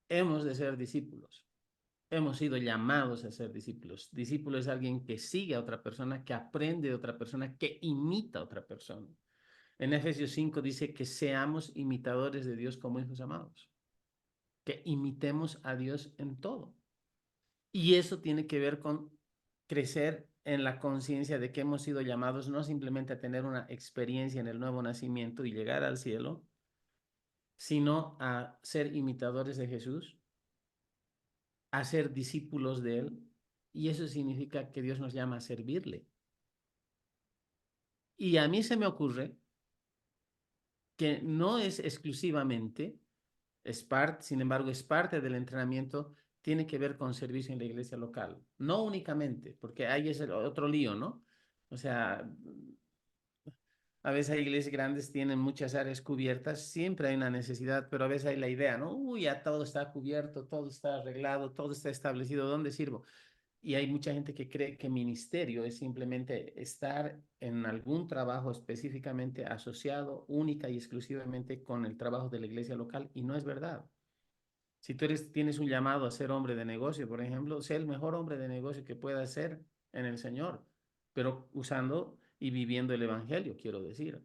hemos de ser discípulos. Hemos sido llamados a ser discípulos. Discípulo es alguien que sigue a otra persona, que aprende de otra persona, que imita a otra persona. En Efesios 5 dice que seamos imitadores de Dios como hijos amados, que imitemos a Dios en todo. Y eso tiene que ver con crecer en la conciencia de que hemos sido llamados no simplemente a tener una experiencia en el nuevo nacimiento y llegar al cielo, sino a ser imitadores de Jesús, a ser discípulos de Él, y eso significa que Dios nos llama a servirle. Y a mí se me ocurre que no es exclusivamente sin embargo, es parte del entrenamiento, tiene que ver con servicio en la iglesia local. No únicamente, porque ahí es el otro lío, ¿no? O sea, a veces hay iglesias grandes, tienen muchas áreas cubiertas, siempre hay una necesidad, pero a veces hay la idea, ¿no? Uy, ya todo está cubierto, todo está arreglado, todo está establecido, ¿dónde sirvo? Y hay mucha gente que cree que ministerio es simplemente estar en algún trabajo específicamente asociado única y exclusivamente con el trabajo de la iglesia local, y no es verdad. Si tú tienes un llamado a ser hombre de negocio, por ejemplo, sé el mejor hombre de negocio que puedas ser en el Señor, pero usando y viviendo el Evangelio, quiero decir,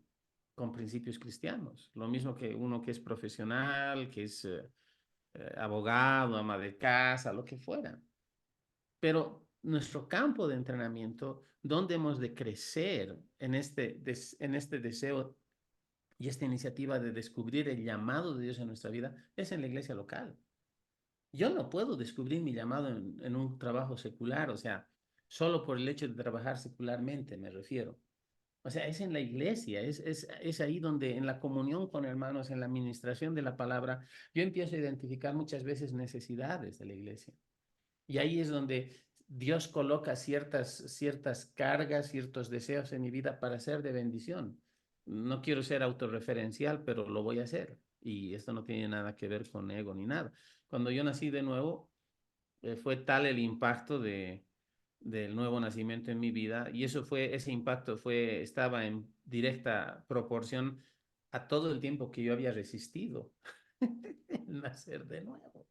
con principios cristianos. Lo mismo que uno que es profesional, que es abogado, ama de casa, lo que fuera. Pero nuestro campo de entrenamiento, donde hemos de crecer en este deseo y esta iniciativa de descubrir el llamado de Dios en nuestra vida, es en la iglesia local. Yo no puedo descubrir mi llamado en un trabajo secular, o sea, solo por el hecho de trabajar secularmente, me refiero. O sea, es en la iglesia, es ahí donde en la comunión con hermanos, en la administración de la palabra, yo empiezo a identificar muchas veces necesidades de la iglesia. Y ahí es donde Dios coloca ciertas cargas, ciertos deseos en mi vida para ser de bendición. No quiero ser autorreferencial, pero lo voy a hacer. Y esto no tiene nada que ver con ego ni nada. Cuando yo nací de nuevo, fue tal el impacto del nuevo nacimiento en mi vida, y ese impacto estaba en directa proporción a todo el tiempo que yo había resistido el nacer de nuevo.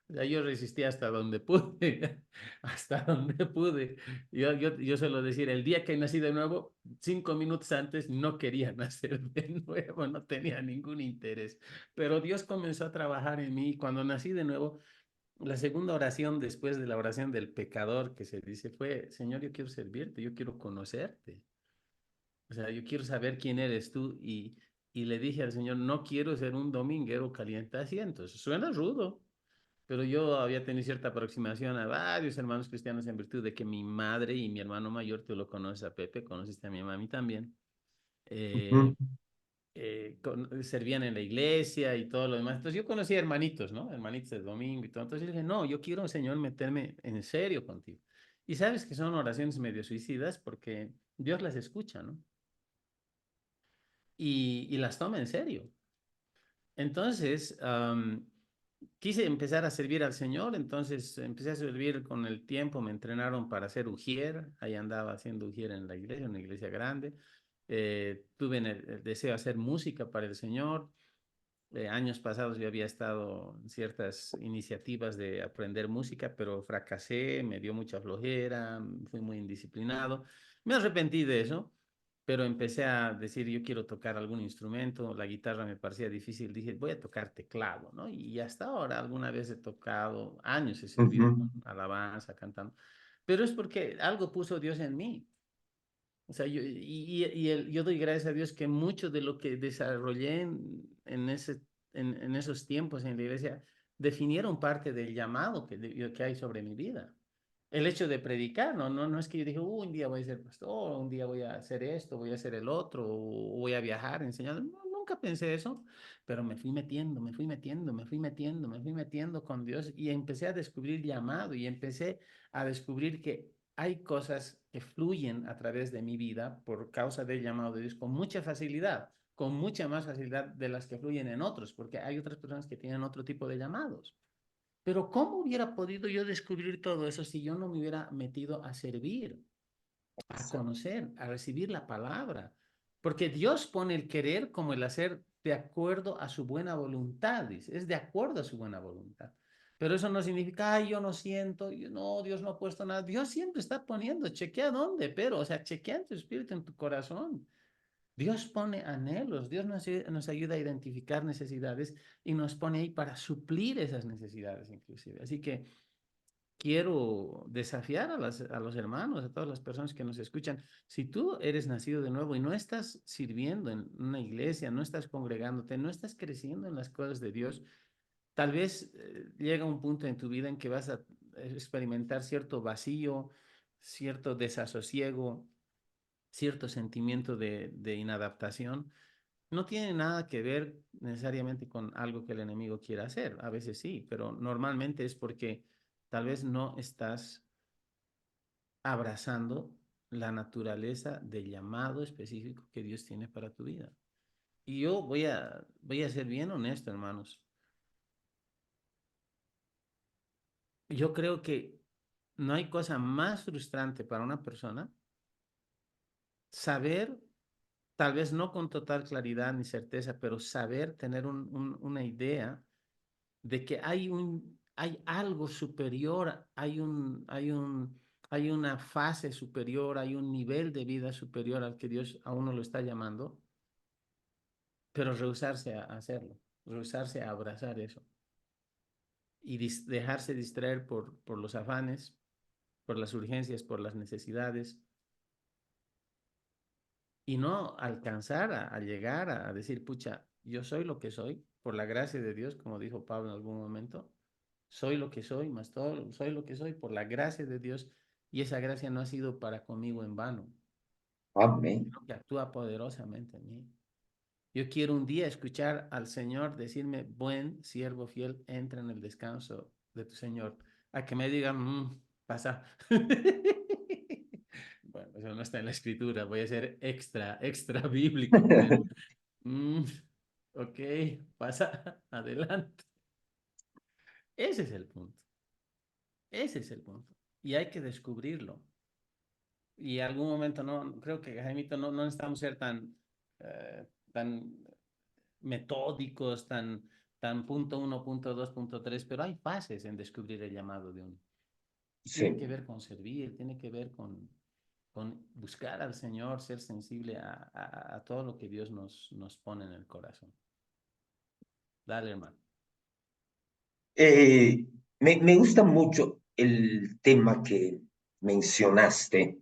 O sea, yo resistí hasta donde pude, hasta donde pude. Yo suelo decir, el día que nací de nuevo, 5 minutos antes no quería nacer de nuevo, no tenía ningún interés. Pero Dios comenzó a trabajar en mí. Cuando nací de nuevo, la segunda oración después de la oración del pecador que se dice fue, Señor, yo quiero servirte, yo quiero conocerte. O sea, yo quiero saber quién eres tú. Y le dije al Señor, no quiero ser un dominguero caliente asientos. Suena rudo, pero yo había tenido cierta aproximación a varios hermanos cristianos en virtud de que mi madre y mi hermano mayor, tú lo conoces a Pepe, conociste a mi mami también, Ujú, servían en la iglesia y todo lo demás. Entonces yo conocía hermanitos, ¿no? Hermanitos de domingo y todo. Entonces yo dije, no, yo quiero, Señor, meterme en serio contigo. Y sabes que son oraciones medio suicidas porque Dios las escucha, ¿no? Y las toma en serio. Entonces, quise empezar a servir al Señor, entonces empecé a servir con el tiempo, me entrenaron para ser ujier, ahí andaba haciendo ujier en la iglesia, una iglesia grande. Tuve el deseo de hacer música para el Señor. Años pasados yo había estado en ciertas iniciativas de aprender música, pero fracasé, me dio mucha flojera, fui muy indisciplinado. Me arrepentí de eso, pero empecé a decir, yo quiero tocar algún instrumento, la guitarra me parecía difícil, dije, voy a tocar teclado, ¿no? Y hasta ahora alguna vez he tocado, años he servido ujú. con alabanza, cantando, pero es porque algo puso Dios en mí. O sea, yo doy gracias a Dios que mucho de lo que desarrollé en esos tiempos en la iglesia definieron parte del llamado que hay sobre mi vida. El hecho de predicar, no es que yo dije, un día voy a ser pastor, un día voy a hacer esto, voy a hacer el otro, o voy a viajar enseñando. No, nunca pensé eso, pero me fui metiendo, me fui metiendo, me fui metiendo, me fui metiendo con Dios y empecé a descubrir llamado y empecé a descubrir que hay cosas que fluyen a través de mi vida por causa del llamado de Dios con mucha facilidad, con mucha más facilidad de las que fluyen en otros, porque hay otras personas que tienen otro tipo de llamados. Pero ¿cómo hubiera podido yo descubrir todo eso si yo no me hubiera metido a servir, a conocer, a recibir la palabra? Porque Dios pone el querer como el hacer de acuerdo a su buena voluntad, dice, es de acuerdo a su buena voluntad. Pero eso no significa, ay, yo no siento, no, Dios no ha puesto nada. Dios siempre está poniendo, chequea dónde, pero, o sea, chequea en tu espíritu, en tu corazón. Dios pone anhelos, Dios nos ayuda a identificar necesidades y nos pone ahí para suplir esas necesidades inclusive. Así que quiero desafiar a los hermanos, a todas las personas que nos escuchan. Si tú eres nacido de nuevo y no estás sirviendo en una iglesia, no estás congregándote, no estás creciendo en las cosas de Dios, tal vez llega un punto en tu vida en que vas a experimentar cierto vacío, cierto desasosiego, cierto sentimiento de inadaptación. no tiene nada que ver necesariamente con algo que el enemigo quiera hacer. A veces sí, pero normalmente es porque tal vez no estás abrazando la naturaleza del llamado específico que Dios tiene para tu vida. Y yo voy a ser bien honesto, hermanos. Yo creo que no hay cosa más frustrante para una persona saber, tal vez no con total claridad ni certeza, pero saber tener una idea de que hay algo superior, hay una fase superior, hay un nivel de vida superior al que Dios a uno lo está llamando, pero rehusarse a hacerlo, rehusarse a abrazar eso y dejarse distraer por los afanes, por las urgencias, por las necesidades y no alcanzar a llegar a decir, pucha, yo soy lo que soy, por la gracia de Dios, como dijo Pablo en algún momento, soy lo que soy, más todo, soy lo que soy por la gracia de Dios, y esa gracia no ha sido para conmigo en vano, Amén. sino que actúa poderosamente en mí. Yo quiero un día escuchar al Señor decirme, buen siervo fiel, entra en el descanso de tu Señor. A que me digan, pasa. Bueno, eso no está en la escritura, voy a ser extra bíblico con eso. Mm, ok, pasa adelante. Ese es el punto. Ese es el punto. Y hay que descubrirlo. Y en algún momento no, creo que Jaimito no necesitamos ser tan metódicos, tan punto uno, punto dos, punto tres, pero hay fases en descubrir el llamado de uno. Y tiene que Sí. ver con servir, tiene que ver con buscar al Señor, ser sensible a todo lo que Dios nos pone en el corazón. Dale, hermano. Me gusta mucho el tema que mencionaste,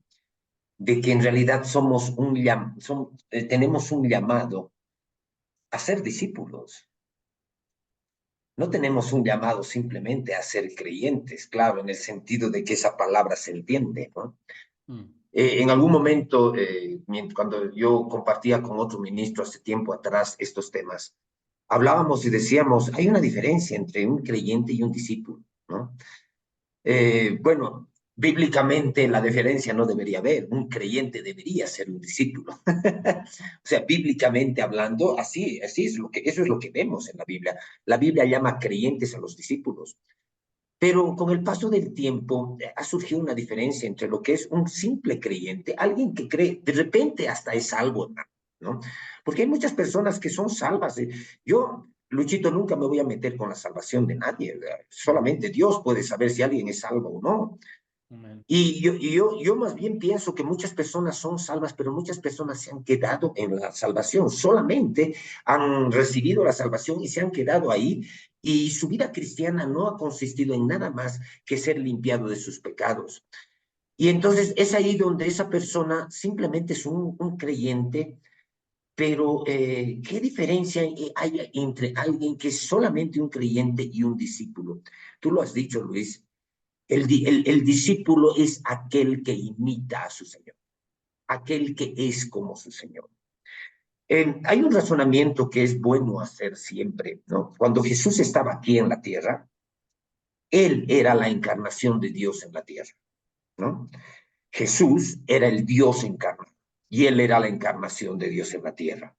de que en realidad tenemos un llamado a ser discípulos. No tenemos un llamado simplemente a ser creyentes, claro, en el sentido de que esa palabra se entiende, ¿no? Mm, En algún momento, cuando yo compartía con otro ministro hace tiempo atrás estos temas, hablábamos y decíamos, hay una diferencia entre un creyente y un discípulo, ¿no? Bueno, bíblicamente la diferencia no debería haber, un creyente debería ser un discípulo. O sea, bíblicamente hablando, así es eso es lo que vemos en la Biblia. La Biblia llama creyentes a los discípulos. Pero con el paso del tiempo ha surgido una diferencia entre lo que es un simple creyente, alguien que cree, de repente hasta es salvo, ¿no? Porque hay muchas personas que son salvas. Yo, Luchito, nunca me voy a meter con la salvación de nadie. mm, Solamente Dios puede saber si alguien es salvo o no. amén. Y yo más bien pienso que muchas personas son salvas, pero muchas personas se han quedado en la salvación, solamente han recibido la salvación y se han quedado ahí, y su vida cristiana no ha consistido en nada más que ser limpiado de sus pecados. Y entonces es ahí donde esa persona simplemente es un creyente, pero ¿qué diferencia hay entre alguien que es solamente un creyente y un discípulo? Tú lo has dicho, Luis. El discípulo es aquel que imita a su Señor, aquel que es como su Señor. Hay un razonamiento que es bueno hacer siempre, ¿no? Cuando Jesús estaba aquí en la tierra, Él era la encarnación de Dios en la tierra, ¿no? Jesús era el Dios encarnado y Él era la encarnación de Dios en la tierra.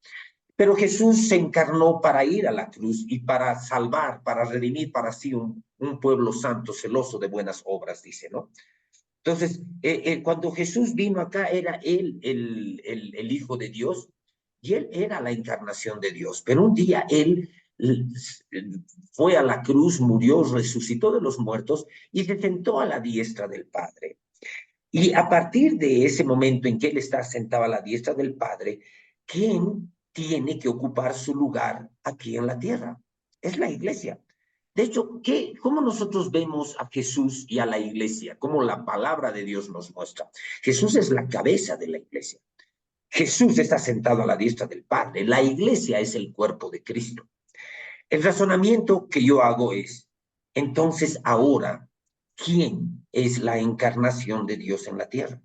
Pero Jesús se encarnó para ir a la cruz y para salvar, para redimir para sí un pueblo santo, celoso de buenas obras, dice, ¿no? Entonces, cuando Jesús vino acá, era él el Hijo de Dios y él era la encarnación de Dios. Pero un día él fue a la cruz, murió, resucitó de los muertos y se sentó a la diestra del Padre. Y a partir de ese momento en que él está sentado a la diestra del Padre, ¿quién tiene que ocupar su lugar aquí en la tierra? Es la iglesia. De hecho, ¿cómo nosotros vemos a Jesús y a la iglesia? ¿Cómo la palabra de Dios nos muestra? Jesús es la cabeza de la iglesia. Jesús está sentado a la diestra del Padre. La iglesia es el cuerpo de Cristo. El razonamiento que yo hago es, entonces ahora, ¿quién es la encarnación de Dios en la tierra?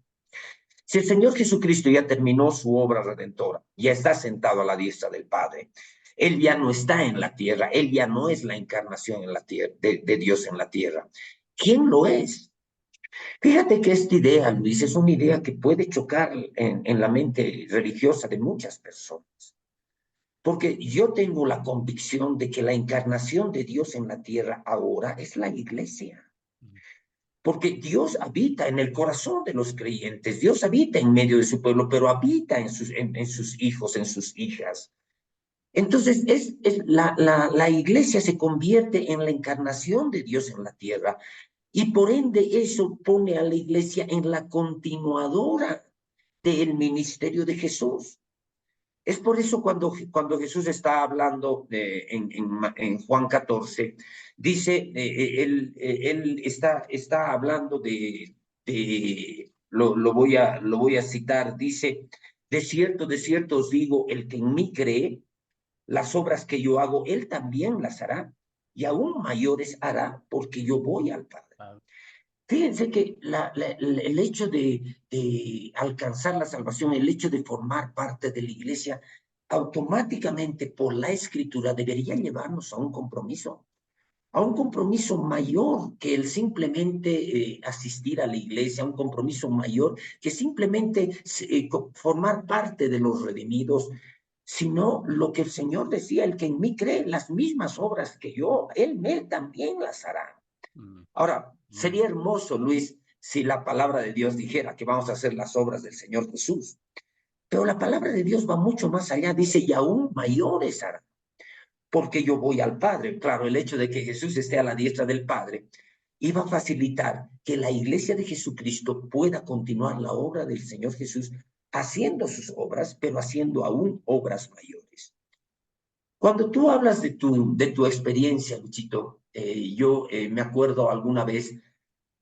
Si el Señor Jesucristo ya terminó su obra redentora, ya está sentado a la diestra del Padre, Él ya no está en la tierra, Él ya no es la encarnación en la tierra, de Dios en la tierra. ¿Quién lo es? Fíjate que esta idea, Luis, es una idea que puede chocar en la mente religiosa de muchas personas. Porque yo tengo la convicción de que la encarnación de Dios en la tierra ahora es la iglesia. Porque Dios habita en el corazón de los creyentes, Dios habita en medio de su pueblo, pero habita en sus hijos, en sus hijas. Entonces, la iglesia se convierte en la encarnación de Dios en la tierra y por ende eso pone a la iglesia en la continuadora del ministerio de Jesús. Es por eso cuando Jesús está hablando en Juan 14, dice, él está hablando lo voy a citar, dice, de cierto os digo, el que en mí cree, las obras que yo hago, él también las hará, y aún mayores hará, porque yo voy al Padre. Fíjense que el hecho de alcanzar la salvación, el hecho de formar parte de la iglesia, automáticamente por la escritura debería llevarnos a un compromiso mayor que el simplemente asistir a la iglesia, a un compromiso mayor que simplemente formar parte de los redimidos, sino lo que el Señor decía, el que en mí cree, las mismas obras que yo, él también las hará. Ahora, sería hermoso, Luis, si la palabra de Dios dijera que vamos a hacer las obras del Señor Jesús. Pero la palabra de Dios va mucho más allá, dice, y aún mayores hará, porque yo voy al Padre. Claro, el hecho de que Jesús esté a la diestra del Padre iba a facilitar que la iglesia de Jesucristo pueda continuar la obra del Señor Jesús haciendo sus obras, pero haciendo aún obras mayores. Cuando tú hablas de tu experiencia, Luchito, yo me acuerdo alguna vez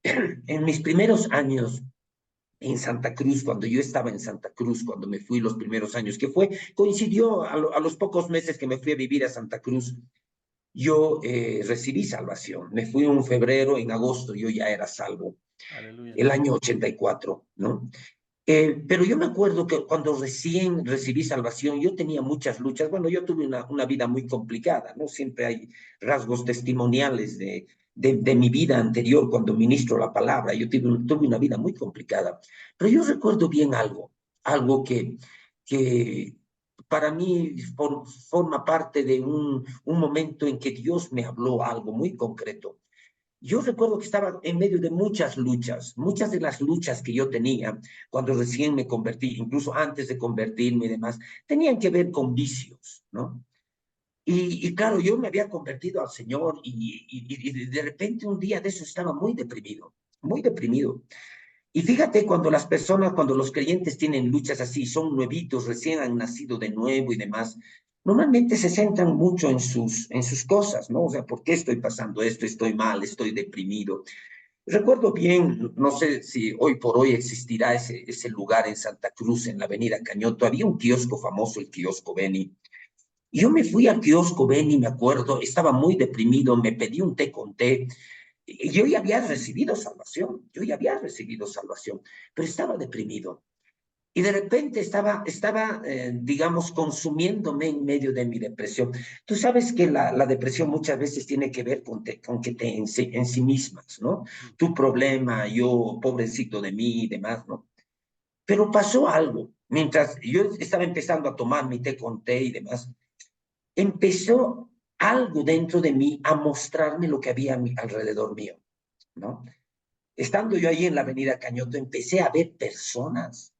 en mis primeros años en Santa Cruz, cuando yo estaba en Santa Cruz, cuando me fui los primeros años, coincidió a los pocos meses que me fui a vivir a Santa Cruz, yo recibí salvación. Me fui en febrero, en agosto yo ya era salvo, Aleluya. el año 84, ¿no? Pero yo me acuerdo que cuando recién recibí salvación, yo tenía muchas luchas. Bueno, yo tuve una vida muy complicada, ¿no? Siempre hay rasgos testimoniales de mi vida anterior cuando ministro la palabra. Yo tuve una vida muy complicada. Pero yo recuerdo bien algo que para mí forma parte de un momento en que Dios me habló algo muy concreto. Yo recuerdo que estaba en medio de muchas de las luchas que yo tenía cuando recién me convertí, incluso antes de convertirme y demás, tenían que ver con vicios, ¿no? Y claro, yo me había convertido al Señor y de repente un día de eso estaba muy deprimido, muy deprimido. Y fíjate cuando los creyentes tienen luchas así, son nuevitos, recién han nacido de nuevo y demás, normalmente se centran mucho en sus cosas, ¿no? O sea, ¿por qué estoy pasando esto? Estoy mal, estoy deprimido. Recuerdo bien, no sé si hoy por hoy existirá ese lugar en Santa Cruz, en la avenida Cañoto, había un kiosco famoso, el kiosco Beni. Y yo me fui al kiosco Beni, me acuerdo, estaba muy deprimido, me pedí un té con té, yo ya había recibido salvación, pero estaba deprimido. Y de repente estaba digamos, consumiéndome en medio de mi depresión. Tú sabes que la depresión muchas veces tiene que ver con que te ensimismas, ¿no? Tu problema, yo, pobrecito de mí y demás, ¿no? Pero pasó algo. Mientras yo estaba empezando a tomar mi té con té y demás, empezó algo dentro de mí a mostrarme lo que había alrededor mío, ¿no? Estando yo ahí en la avenida Cañoto, empecé a ver personas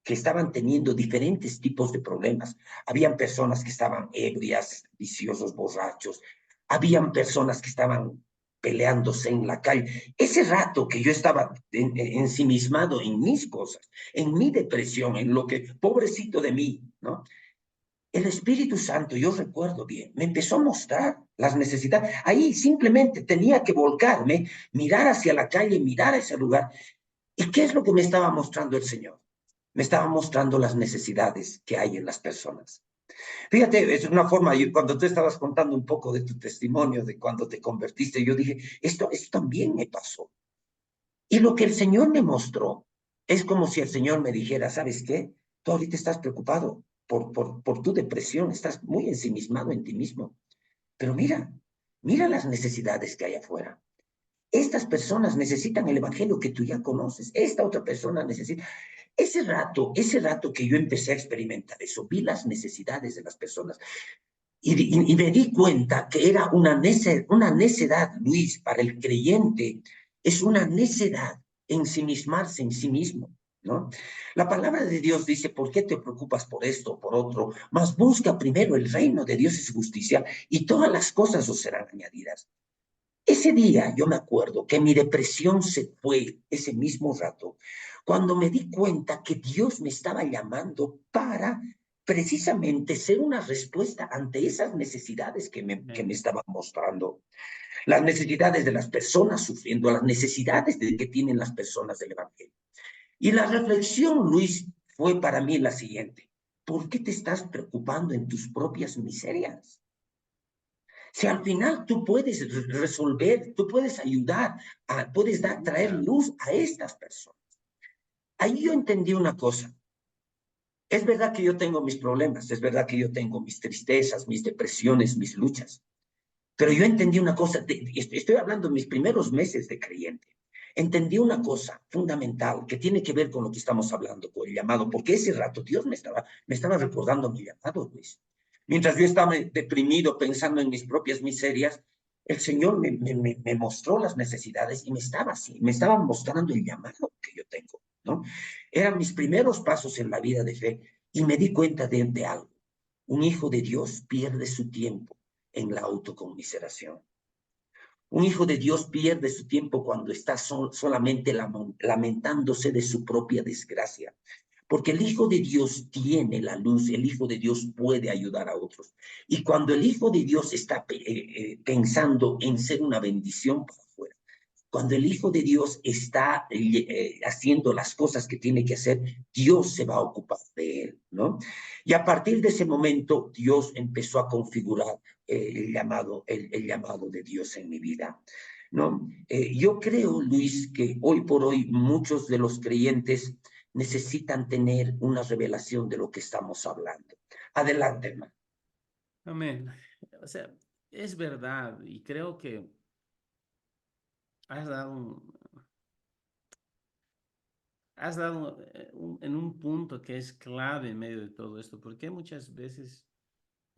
que estaban teniendo diferentes tipos de problemas. Habían personas que estaban ebrias, viciosos, borrachos. Habían personas que estaban peleándose en la calle. Ese rato que yo estaba ensimismado en mis cosas, en mi depresión, en lo que, pobrecito de mí, ¿no? El Espíritu Santo, yo recuerdo bien, me empezó a mostrar las necesidades. Ahí simplemente tenía que volcarme, mirar hacia la calle, mirar a ese lugar. ¿Y qué es lo que me estaba mostrando el Señor? Me estaba mostrando las necesidades que hay en las personas. Fíjate, es una forma, cuando tú estabas contando un poco de tu testimonio, de cuando te convertiste, yo dije, esto también me pasó. Y lo que el Señor me mostró Es como si el Señor me dijera, ¿sabes qué? Tú ahorita estás preocupado por tu depresión, estás muy ensimismado en ti mismo. Pero mira las necesidades que hay afuera. Estas personas necesitan el evangelio que tú ya conoces. Esta otra persona necesita. Ese rato que yo empecé a experimentar eso, vi las necesidades de las personas y me di cuenta que era una necedad, Luis, para el creyente. Es una necedad ensimismarse en sí mismo, ¿no? La palabra de Dios dice, ¿por qué te preocupas por esto o por otro? Mas busca primero el reino de Dios y su justicia y todas las cosas os serán añadidas. Ese día yo me acuerdo que mi depresión se fue ese mismo rato, cuando me di cuenta que Dios me estaba llamando para precisamente ser una respuesta ante esas necesidades que me estaban mostrando. Las necesidades de las personas sufriendo, las necesidades que tienen las personas del Evangelio. Y la reflexión, Luis, fue para mí la siguiente. ¿Por qué te estás preocupando en tus propias miserias? Si al final tú puedes resolver, tú puedes ayudar, puedes traer Claro. luz a estas personas. Ahí yo entendí una cosa. Es verdad que yo tengo mis problemas, es verdad que yo tengo mis tristezas, mis depresiones, mis luchas, pero yo entendí una cosa, estoy hablando de mis primeros meses de creyente. Entendí una cosa fundamental que tiene que ver con lo que estamos hablando, con el llamado, porque ese rato Dios me estaba recordando mi llamado, Luis. Mientras yo estaba deprimido pensando en mis propias miserias, el Señor me mostró las necesidades y me estaba mostrando el llamado que yo tengo, ¿no? Eran mis primeros pasos en la vida de fe y me di cuenta de algo. Un hijo de Dios pierde su tiempo en la autoconmiseración. Un hijo de Dios pierde su tiempo cuando está solamente lamentándose de su propia desgracia. Porque el Hijo de Dios tiene la luz, el Hijo de Dios puede ayudar a otros. Y cuando el Hijo de Dios está pensando en ser una bendición para afuera, cuando el Hijo de Dios está haciendo las cosas que tiene que hacer, Dios se va a ocupar de él, ¿no? Y a partir de ese momento, Dios empezó a configurar el llamado de Dios en mi vida, ¿no? Yo creo, Luis, que hoy por hoy muchos de los creyentes necesitan tener una revelación de lo que estamos hablando. Adelante, hermano. Amén. O sea, es verdad y creo que has dado en un punto que es clave en medio de todo esto, porque muchas veces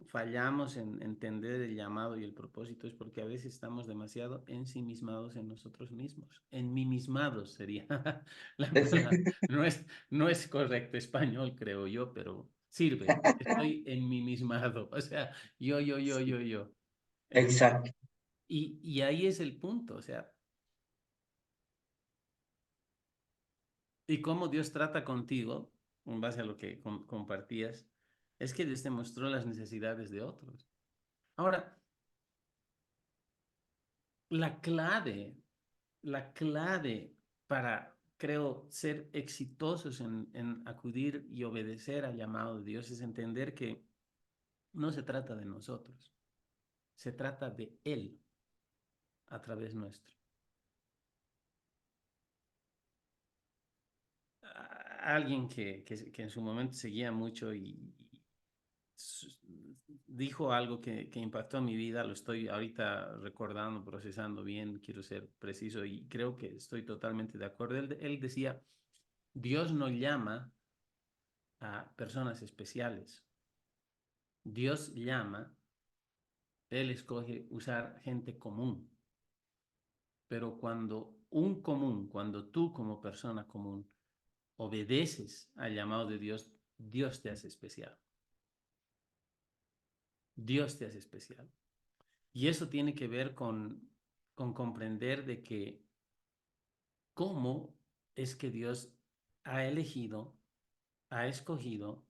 fallamos en entender el llamado y el propósito, es porque a veces estamos demasiado ensimismados en nosotros mismos. Enmimismados sería la palabra. No es correcto español, creo yo, pero sirve. Estoy enmimismado. O sea, yo. Eh, Exacto. y ahí es el punto, o sea, y cómo Dios trata contigo, en base a lo que compartías, es que Dios te mostró las necesidades de otros. Ahora, la clave, la clave para, creo, ser exitosos en acudir y obedecer al llamado de Dios es entender que no se trata de nosotros, se trata de Él a través nuestro. Alguien que en su momento seguía mucho y dijo algo que impactó en mi vida, lo estoy ahorita recordando, procesando bien, quiero ser preciso y creo que estoy totalmente de acuerdo. Él decía, Dios no llama a personas especiales, Dios llama, Él escoge usar gente común, pero cuando tú como persona común obedeces al llamado de Dios, Dios te hace especial. Dios te hace especial. Y eso tiene que ver con comprender de que cómo es que Dios ha elegido, ha escogido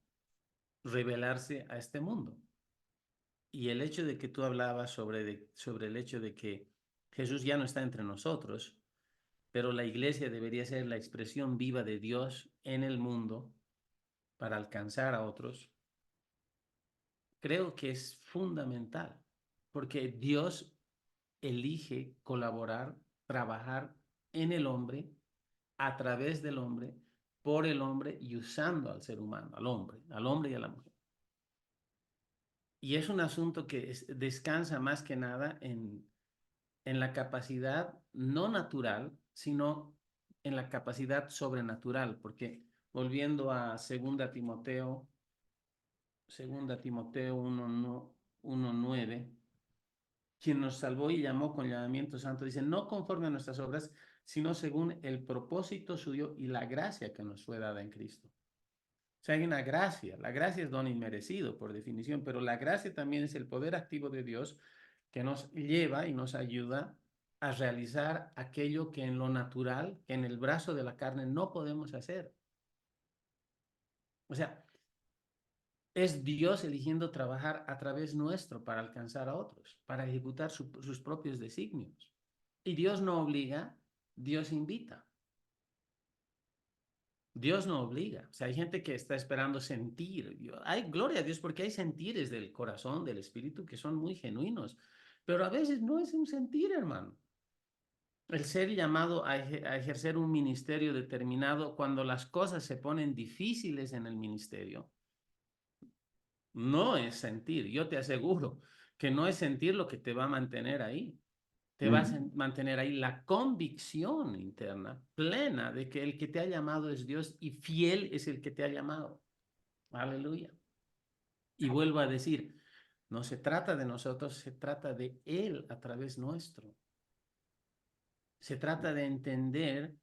revelarse a este mundo. Y el hecho de que tú hablabas sobre el hecho de que Jesús ya no está entre nosotros, pero la iglesia debería ser la expresión viva de Dios en el mundo para alcanzar a otros, creo que es fundamental, porque Dios elige colaborar, trabajar en el hombre, a través del hombre, por el hombre y usando al ser humano, al hombre y a la mujer. Y es un asunto que descansa más que nada en la capacidad no natural, sino en la capacidad sobrenatural, porque volviendo a segunda Timoteo 1:9, quien nos salvó y llamó con llamamiento santo, dice, no conforme a nuestras obras, sino según el propósito suyo y la gracia que nos fue dada en Cristo. O sea, hay una gracia. La gracia es don inmerecido, por definición, pero la gracia también es el poder activo de Dios que nos lleva y nos ayuda a realizar aquello que en lo natural, que en el brazo de la carne no podemos hacer. O sea, es Dios eligiendo trabajar a través nuestro para alcanzar a otros, para ejecutar sus propios designios. Y Dios no obliga, Dios invita. Dios no obliga. O sea, hay gente que está esperando sentir. Hay gloria a Dios porque hay sentires del corazón, del espíritu, que son muy genuinos. Pero a veces no es un sentir, hermano. El ser llamado a ejercer un ministerio determinado cuando las cosas se ponen difíciles en el ministerio, no es sentir. Yo te aseguro que no es sentir lo que te va a mantener ahí. Te va a mantener ahí la convicción interna, plena, de que el que te ha llamado es Dios y fiel es el que te ha llamado. Aleluya. Y vuelvo a decir, no se trata de nosotros, se trata de Él a través nuestro. Se trata de entender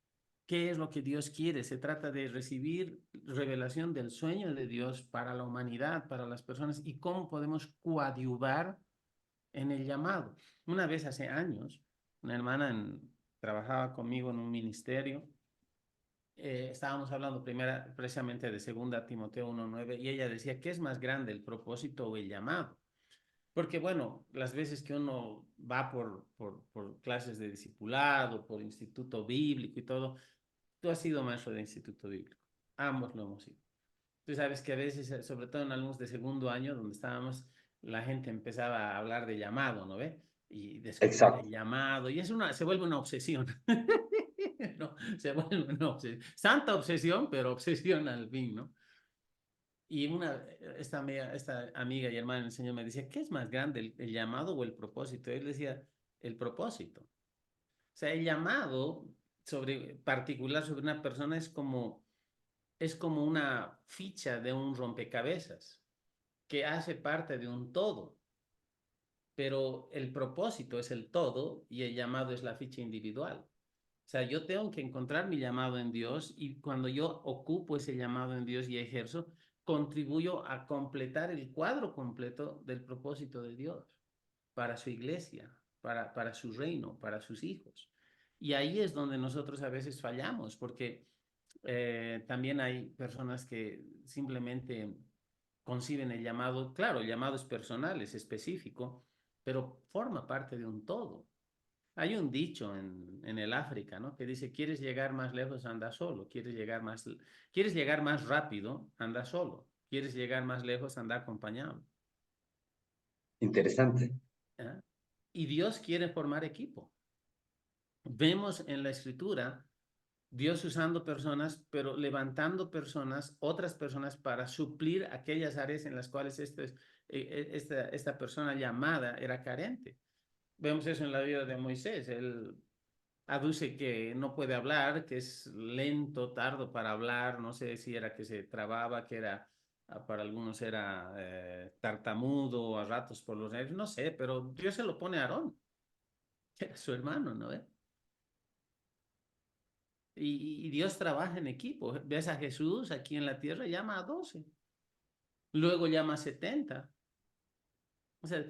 qué es lo que Dios quiere. Se trata de recibir revelación del sueño de Dios para la humanidad, para las personas y cómo podemos coadyuvar en el llamado. Una vez hace años, una hermana trabajaba conmigo en un ministerio. Estábamos hablando precisamente de 2 Timoteo 1:9 y ella decía, ¿qué es más grande, el propósito o el llamado? Porque bueno, las veces que uno va por clases de discipulado, por instituto bíblico y todo, tú has sido maestro de instituto bíblico, ambos lo hemos sido. Tú sabes que a veces, sobre todo en alumnos de segundo año, donde estábamos, la gente empezaba a hablar de llamado, ¿no ve? Y descubrir el Exacto. llamado, y se vuelve una obsesión. No, se vuelve una obsesión. Santa obsesión, pero obsesión al fin, ¿no? Y esta amiga y hermana del Señor me decía, ¿qué es más grande, el llamado o el propósito? Él decía, el propósito. O sea, el llamado particular sobre una persona es como una ficha de un rompecabezas que hace parte de un todo, pero el propósito es el todo y el llamado es la ficha individual. O sea, yo tengo que encontrar mi llamado en Dios y cuando yo ocupo ese llamado en Dios y ejerzo, contribuyo a completar el cuadro completo del propósito de Dios para su iglesia, para su reino, para sus hijos. Y ahí es donde nosotros a veces fallamos, porque también hay personas que simplemente conciben el llamado, claro, el llamado es personal, es específico, pero forma parte de un todo. Hay un dicho en el África, ¿no? Que dice, ¿quieres llegar más lejos? Anda solo. ¿Quieres llegar más rápido? Anda solo. ¿Quieres llegar más lejos? Anda acompañado. Interesante. ¿Ah? Y Dios quiere formar equipo. Vemos en la Escritura Dios usando personas, pero levantando personas, otras personas, para suplir aquellas áreas en las cuales esta persona llamada era carente. Vemos eso en la vida de Moisés. Él aduce que no puede hablar, que es lento, tardo para hablar, no sé si era que se trababa, que era, para algunos era tartamudo a ratos por los nervios, no sé, pero Dios se lo pone a Aarón, que era su hermano, ¿no? Y Dios trabaja en equipo. Ves a Jesús aquí en la tierra, llama a 12, luego llama a 70. O sea,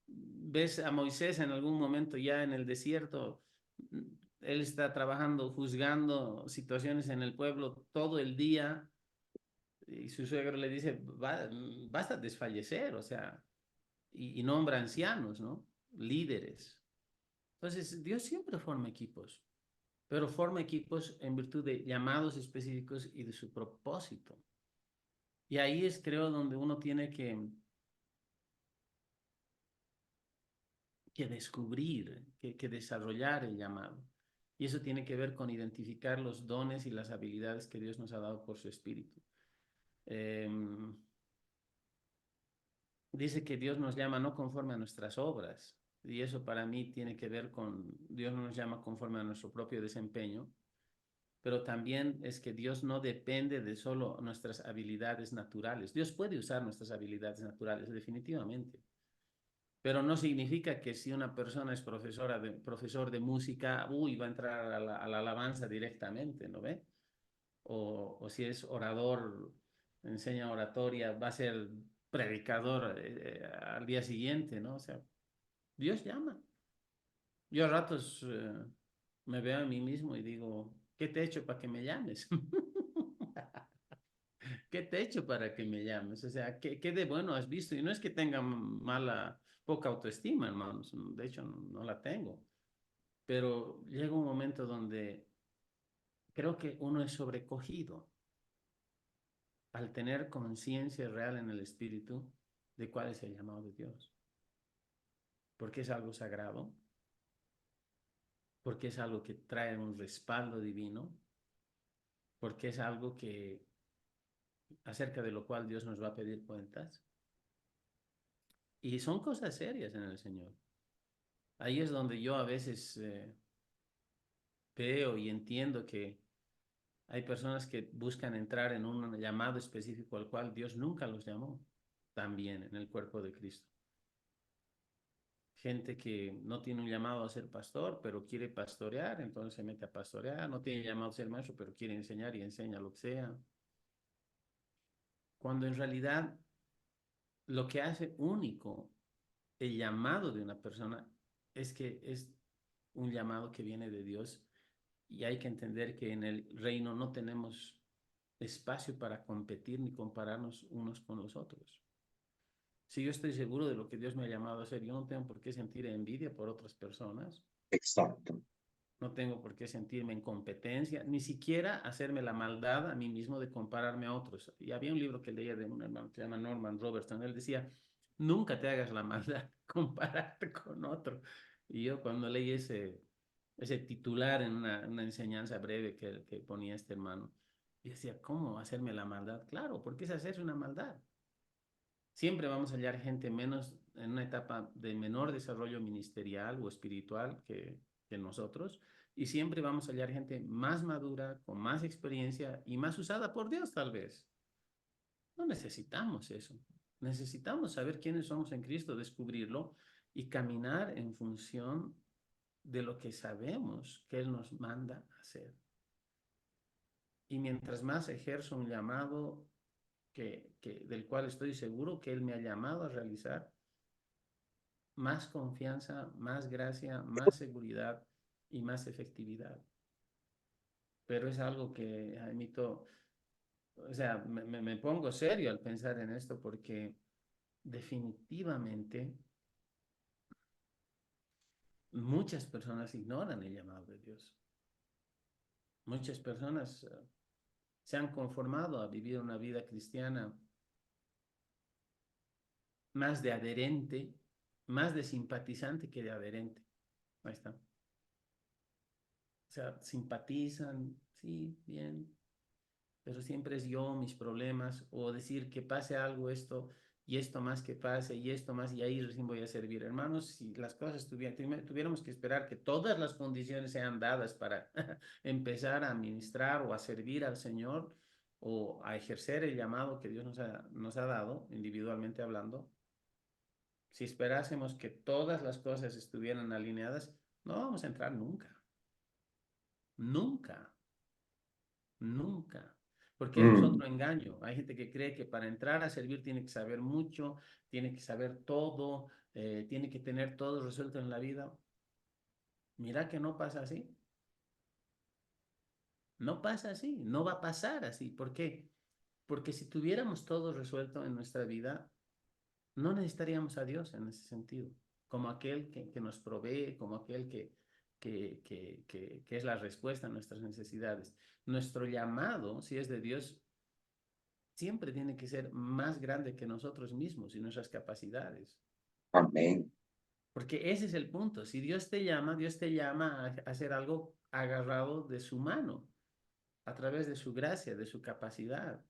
ves a Moisés en algún momento ya en el desierto, él está trabajando, juzgando situaciones en el pueblo todo el día y su suegro le dice, basta desfallecer, o sea, y nombra ancianos, ¿no? Líderes. Entonces, Dios siempre forma equipos, pero forma equipos en virtud de llamados específicos y de su propósito. Y ahí es, creo, donde uno tiene que descubrir, que desarrollar el llamado. Y eso tiene que ver con identificar los dones y las habilidades que Dios nos ha dado por su Espíritu. Dice que Dios nos llama no conforme a nuestras obras. Y eso para mí tiene que ver con, Dios no nos llama conforme a nuestro propio desempeño, pero también es que Dios no depende de solo nuestras habilidades naturales. Dios puede usar nuestras habilidades naturales, definitivamente. Pero no significa que si una persona es profesor de música, va a entrar a la alabanza directamente, ¿no ve? O si es orador, enseña oratoria, va a ser predicador al día siguiente, ¿no? O sea, Dios llama. Yo a ratos me veo a mí mismo y digo, ¿qué te he hecho para que me llames? ¿Qué te he hecho para que me llames? O sea, ¿qué de bueno has visto? Y no es que tenga poca autoestima, hermanos. De hecho, no la tengo. Pero llega un momento donde creo que uno es sobrecogido al tener conciencia real en el espíritu de cuál es el llamado de Dios. Porque es algo sagrado, porque es algo que trae un respaldo divino, porque es algo que acerca de lo cual Dios nos va a pedir cuentas. Y son cosas serias en el Señor. Ahí es donde yo a veces veo y entiendo que hay personas que buscan entrar en un llamado específico al cual Dios nunca los llamó, también en el cuerpo de Cristo. Gente que no tiene un llamado a ser pastor, pero quiere pastorear, entonces se mete a pastorear, no tiene llamado a ser maestro, pero quiere enseñar y enseña lo que sea. Cuando en realidad lo que hace único el llamado de una persona es que es un llamado que viene de Dios y hay que entender que en el reino no tenemos espacio para competir ni compararnos unos con los otros. Si yo estoy seguro de lo que Dios me ha llamado a hacer, yo no tengo por qué sentir envidia por otras personas. Exacto. No tengo por qué sentirme en competencia, ni siquiera hacerme la maldad a mí mismo de compararme a otros. Y había un libro que leía de un hermano que se llama Norman Robertson. Él decía, nunca te hagas la maldad, compararte con otro. Y yo cuando leí ese titular en una enseñanza breve que ponía este hermano, y decía, ¿cómo hacerme la maldad? Claro, porque es hacerse una maldad. Siempre vamos a hallar gente menos en una etapa de menor desarrollo ministerial o espiritual que nosotros, y siempre vamos a hallar gente más madura, con más experiencia y más usada por Dios, tal vez. No necesitamos eso. Necesitamos saber quiénes somos en Cristo, descubrirlo y caminar en función de lo que sabemos que Él nos manda hacer. Y mientras más ejerzo un llamado del cual estoy seguro que Él me ha llamado a realizar, más confianza, más gracia, más seguridad y más efectividad. Pero es algo que, admito, o sea, me pongo serio al pensar en esto porque definitivamente muchas personas ignoran el llamado de Dios. Muchas personas se han conformado a vivir una vida cristiana más de adherente, más de simpatizante que de adherente. Ahí está. O sea, simpatizan, sí, bien, pero siempre es yo, mis problemas, o decir que pase algo esto y esto más que pase y esto más y ahí recién voy a servir. Hermanos, si las cosas tuviéramos que esperar que todas las condiciones sean dadas para empezar a ministrar o a servir al Señor o a ejercer el llamado que Dios nos ha dado, individualmente hablando, si esperásemos que todas las cosas estuvieran alineadas, no vamos a entrar nunca, nunca. Nunca. Porque eso es Mm, otro engaño. Hay gente que cree que para entrar a servir tiene que saber mucho, tiene que saber todo, tiene que tener todo resuelto en la vida. Mira que no pasa así. No pasa así. No va a pasar así. ¿Por qué? Porque si tuviéramos todo resuelto en nuestra vida, no necesitaríamos a Dios en ese sentido. Como aquel que nos provee, como aquel que es la respuesta a nuestras necesidades. Nuestro llamado, si es de Dios, siempre tiene que ser más grande que nosotros mismos y nuestras capacidades. amén. Porque ese es el punto. Si Dios te llama a hacer algo agarrado de su mano, a través de su gracia, de su capacidad.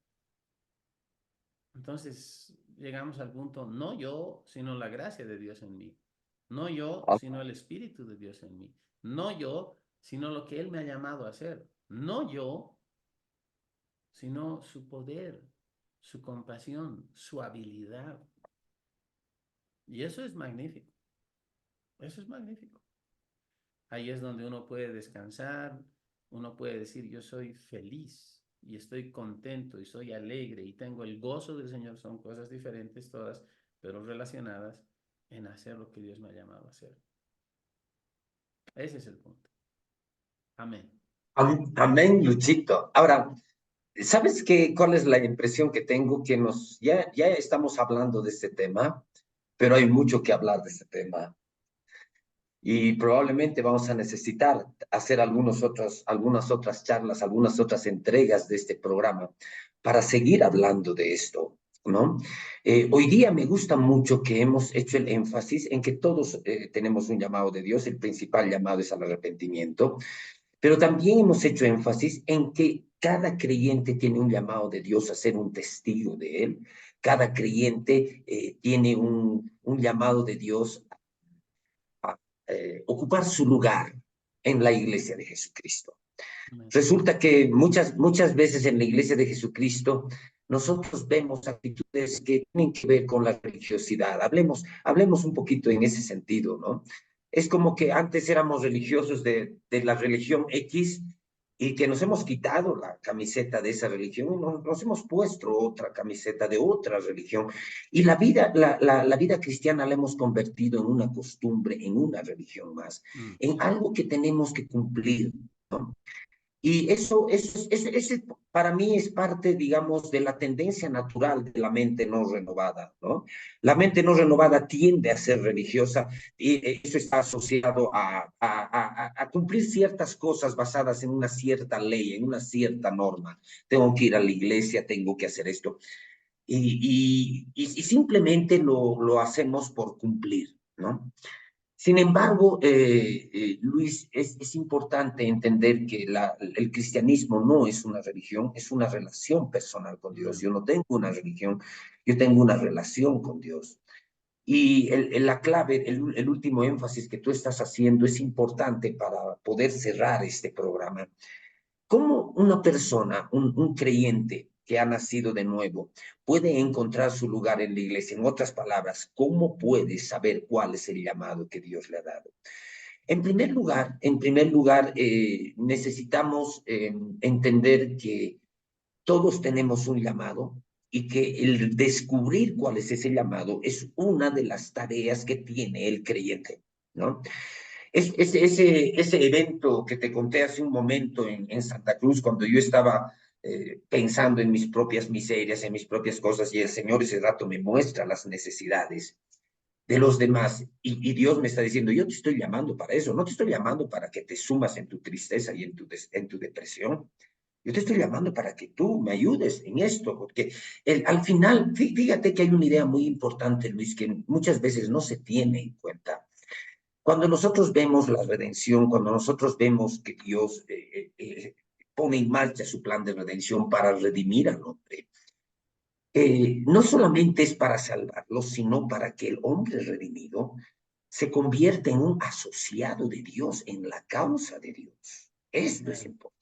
Entonces llegamos al punto, no yo, sino la gracia de Dios en mí. No yo, sino el Espíritu de Dios en mí. No yo, sino lo que Él me ha llamado a hacer. No yo, sino su poder, su compasión, su habilidad. Y eso es magnífico. Eso es magnífico. Ahí es donde uno puede descansar, uno puede decir, yo soy feliz y estoy contento y soy alegre y tengo el gozo del Señor. Son cosas diferentes todas, pero relacionadas en hacer lo que Dios me ha llamado a hacer. Ese es el punto. Amén. Amén, Luchito. Ahora, ¿sabes qué, cuál es la impresión que tengo? Que ya estamos hablando de este tema, pero hay mucho que hablar de este tema. Y probablemente vamos a necesitar hacer algunas otras charlas, algunas otras entregas de este programa para seguir hablando de esto, ¿no? Hoy día me gusta mucho que hemos hecho el énfasis en que todos tenemos un llamado de Dios, el principal llamado es al arrepentimiento, pero también hemos hecho énfasis en que cada creyente tiene un llamado de Dios a ser un testigo de Él. Cada creyente tiene un llamado de Dios a ocupar su lugar en la iglesia de Jesucristo. Amén. Resulta que muchas veces en la iglesia de Jesucristo nosotros vemos actitudes que tienen que ver con la religiosidad. Hablemos un poquito en ese sentido, ¿no? Es como que antes éramos religiosos de la religión X y que nos hemos quitado la camiseta de esa religión y nos hemos puesto otra camiseta de otra religión. Y la vida cristiana la hemos convertido en una costumbre, en una religión más, Mm. en algo que tenemos que cumplir, ¿no? Y ese para mí es parte, digamos, de la tendencia natural de la mente no renovada, ¿no? La mente no renovada tiende a ser religiosa y eso está asociado a cumplir ciertas cosas basadas en una cierta ley, en una cierta norma. Tengo que ir a la iglesia, tengo que hacer esto. Y simplemente lo hacemos por cumplir, ¿no? Sin embargo, Luis, es importante entender que el cristianismo no es una religión, es una relación personal con Dios. Mm. Yo no tengo una religión, yo tengo una relación con Dios. Y la clave, el último énfasis que tú estás haciendo es importante para poder cerrar este programa. ¿Cómo una persona, un creyente que ha nacido de nuevo, puede encontrar su lugar en la iglesia? En otras palabras, ¿cómo puede saber cuál es el llamado que Dios le ha dado? En primer lugar, necesitamos entender que todos tenemos un llamado y que el descubrir cuál es ese llamado es una de las tareas que tiene el creyente, ¿no? Ese evento que te conté hace un momento en Santa Cruz, cuando yo estaba pensando en mis propias miserias, en mis propias cosas, y el Señor ese rato me muestra las necesidades de los demás, y Dios me está diciendo, yo te estoy llamando para eso, no te estoy llamando para que te sumas en tu tristeza y en tu depresión. Yo te estoy llamando para que tú me ayudes en esto, porque al final, fíjate que hay una idea muy importante, Luis, que muchas veces no se tiene en cuenta. Cuando nosotros vemos la redención, cuando nosotros vemos que Dios pone en marcha su plan de redención para redimir al hombre, no solamente es para salvarlo, sino para que el hombre redimido se convierta en un asociado de Dios, en la causa de Dios. Esto es Amén. importante.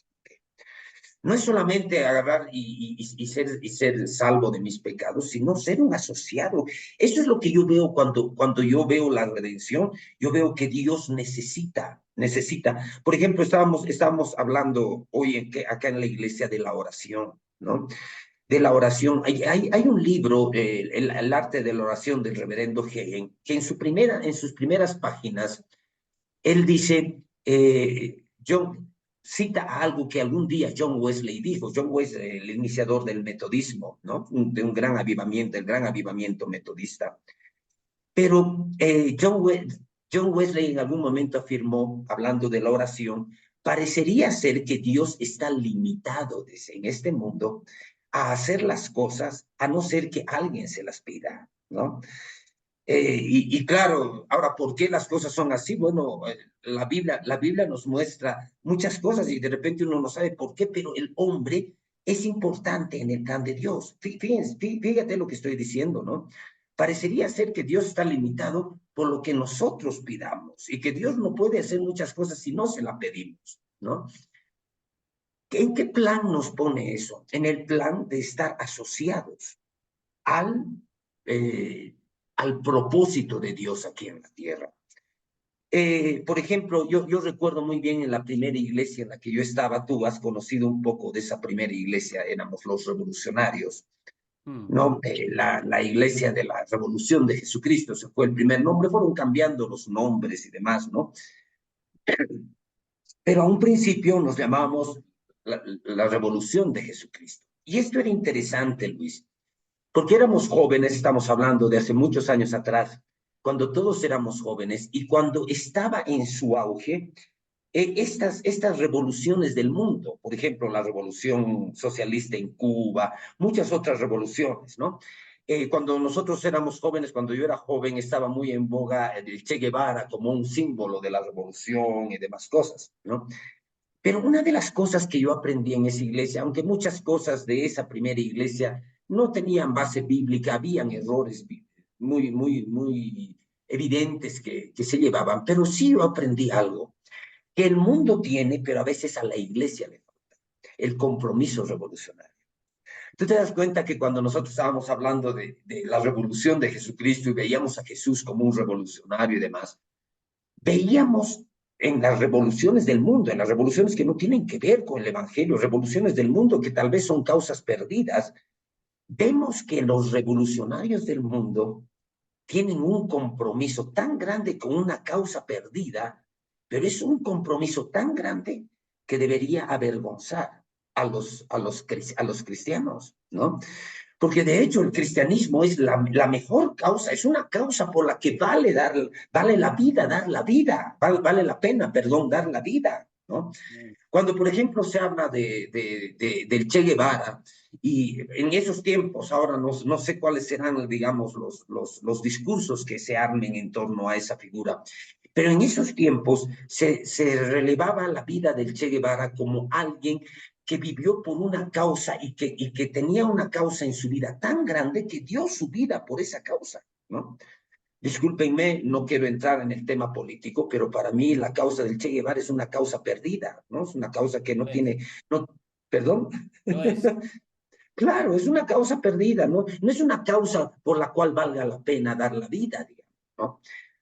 No es solamente agarrar y ser salvo de mis pecados, sino ser un asociado. Eso es lo que yo veo cuando yo veo la redención. Yo veo que Dios necesita. Por ejemplo, estábamos hablando hoy acá en la iglesia de la oración, ¿no? De la oración. Hay un libro, el arte de la oración del reverendo Hagen, que en sus primeras páginas, él dice, John cita algo que algún día John Wesley dijo. John Wesley, el iniciador del metodismo, ¿no? De un gran avivamiento, el gran avivamiento metodista. Pero John Wesley en algún momento afirmó, hablando de la oración, parecería ser que Dios está limitado en este mundo a hacer las cosas a no ser que alguien se las pida, ¿no? Y claro, ahora, ¿por qué las cosas son así? Bueno, la Biblia nos muestra muchas cosas y de repente uno no sabe por qué, pero el hombre es importante en el plan de Dios. Fíjate lo que estoy diciendo, ¿no? Parecería ser que Dios está limitado por lo que nosotros pidamos y que Dios no puede hacer muchas cosas si no se la pedimos, ¿no? ¿En qué plan nos pone eso? En el plan de estar asociados al, eh, al propósito de Dios aquí en la tierra. Por ejemplo, yo recuerdo muy bien en la primera iglesia en la que yo estaba, tú has conocido un poco de esa primera iglesia, éramos los revolucionarios, ¿no? La iglesia de la revolución de Jesucristo, se fue el primer nombre, fueron cambiando los nombres y demás, ¿no? Pero a un principio nos llamábamos la revolución de Jesucristo. Y esto era interesante, Luis, porque éramos jóvenes, estamos hablando de hace muchos años atrás, cuando todos éramos jóvenes y cuando estaba en su auge estas revoluciones del mundo, por ejemplo, la revolución socialista en Cuba, muchas otras revoluciones, ¿no? Cuando nosotros éramos jóvenes, cuando yo era joven, estaba muy en boga el Che Guevara como un símbolo de la revolución y demás cosas, ¿no? Pero una de las cosas que yo aprendí en esa iglesia, aunque muchas cosas de esa primera iglesia no tenían base bíblica, habían errores muy evidentes que se llevaban, pero sí yo aprendí algo que el mundo tiene, pero a veces a la iglesia le falta, el compromiso revolucionario. Tú te das cuenta que cuando nosotros estábamos hablando de la revolución de Jesucristo y veíamos a Jesús como un revolucionario y demás, veíamos en las revoluciones del mundo, en las revoluciones que no tienen que ver con el Evangelio, revoluciones del mundo que tal vez son causas perdidas, vemos que los revolucionarios del mundo tienen un compromiso tan grande con una causa perdida, pero es un compromiso tan grande que debería avergonzar a los cristianos, ¿no? Porque de hecho el cristianismo es la mejor causa, es una causa por la que vale la vida, dar la vida, vale la pena, perdón, dar la vida, ¿no? Cuando, por ejemplo, se habla del Che Guevara, y en esos tiempos, ahora no sé cuáles serán, digamos, los discursos que se armen en torno a esa figura, pero en esos tiempos se relevaba la vida del Che Guevara como alguien que vivió por una causa y que tenía una causa en su vida tan grande que dio su vida por esa causa, ¿no? Discúlpenme, no quiero entrar en el tema político, pero para mí la causa del Che Guevara es una causa perdida, ¿no? Es una causa que no Pues, tiene, no, perdón. lo es. Claro, es una causa perdida, ¿no? No es una causa por la cual valga la pena dar la vida, digamos, ¿no?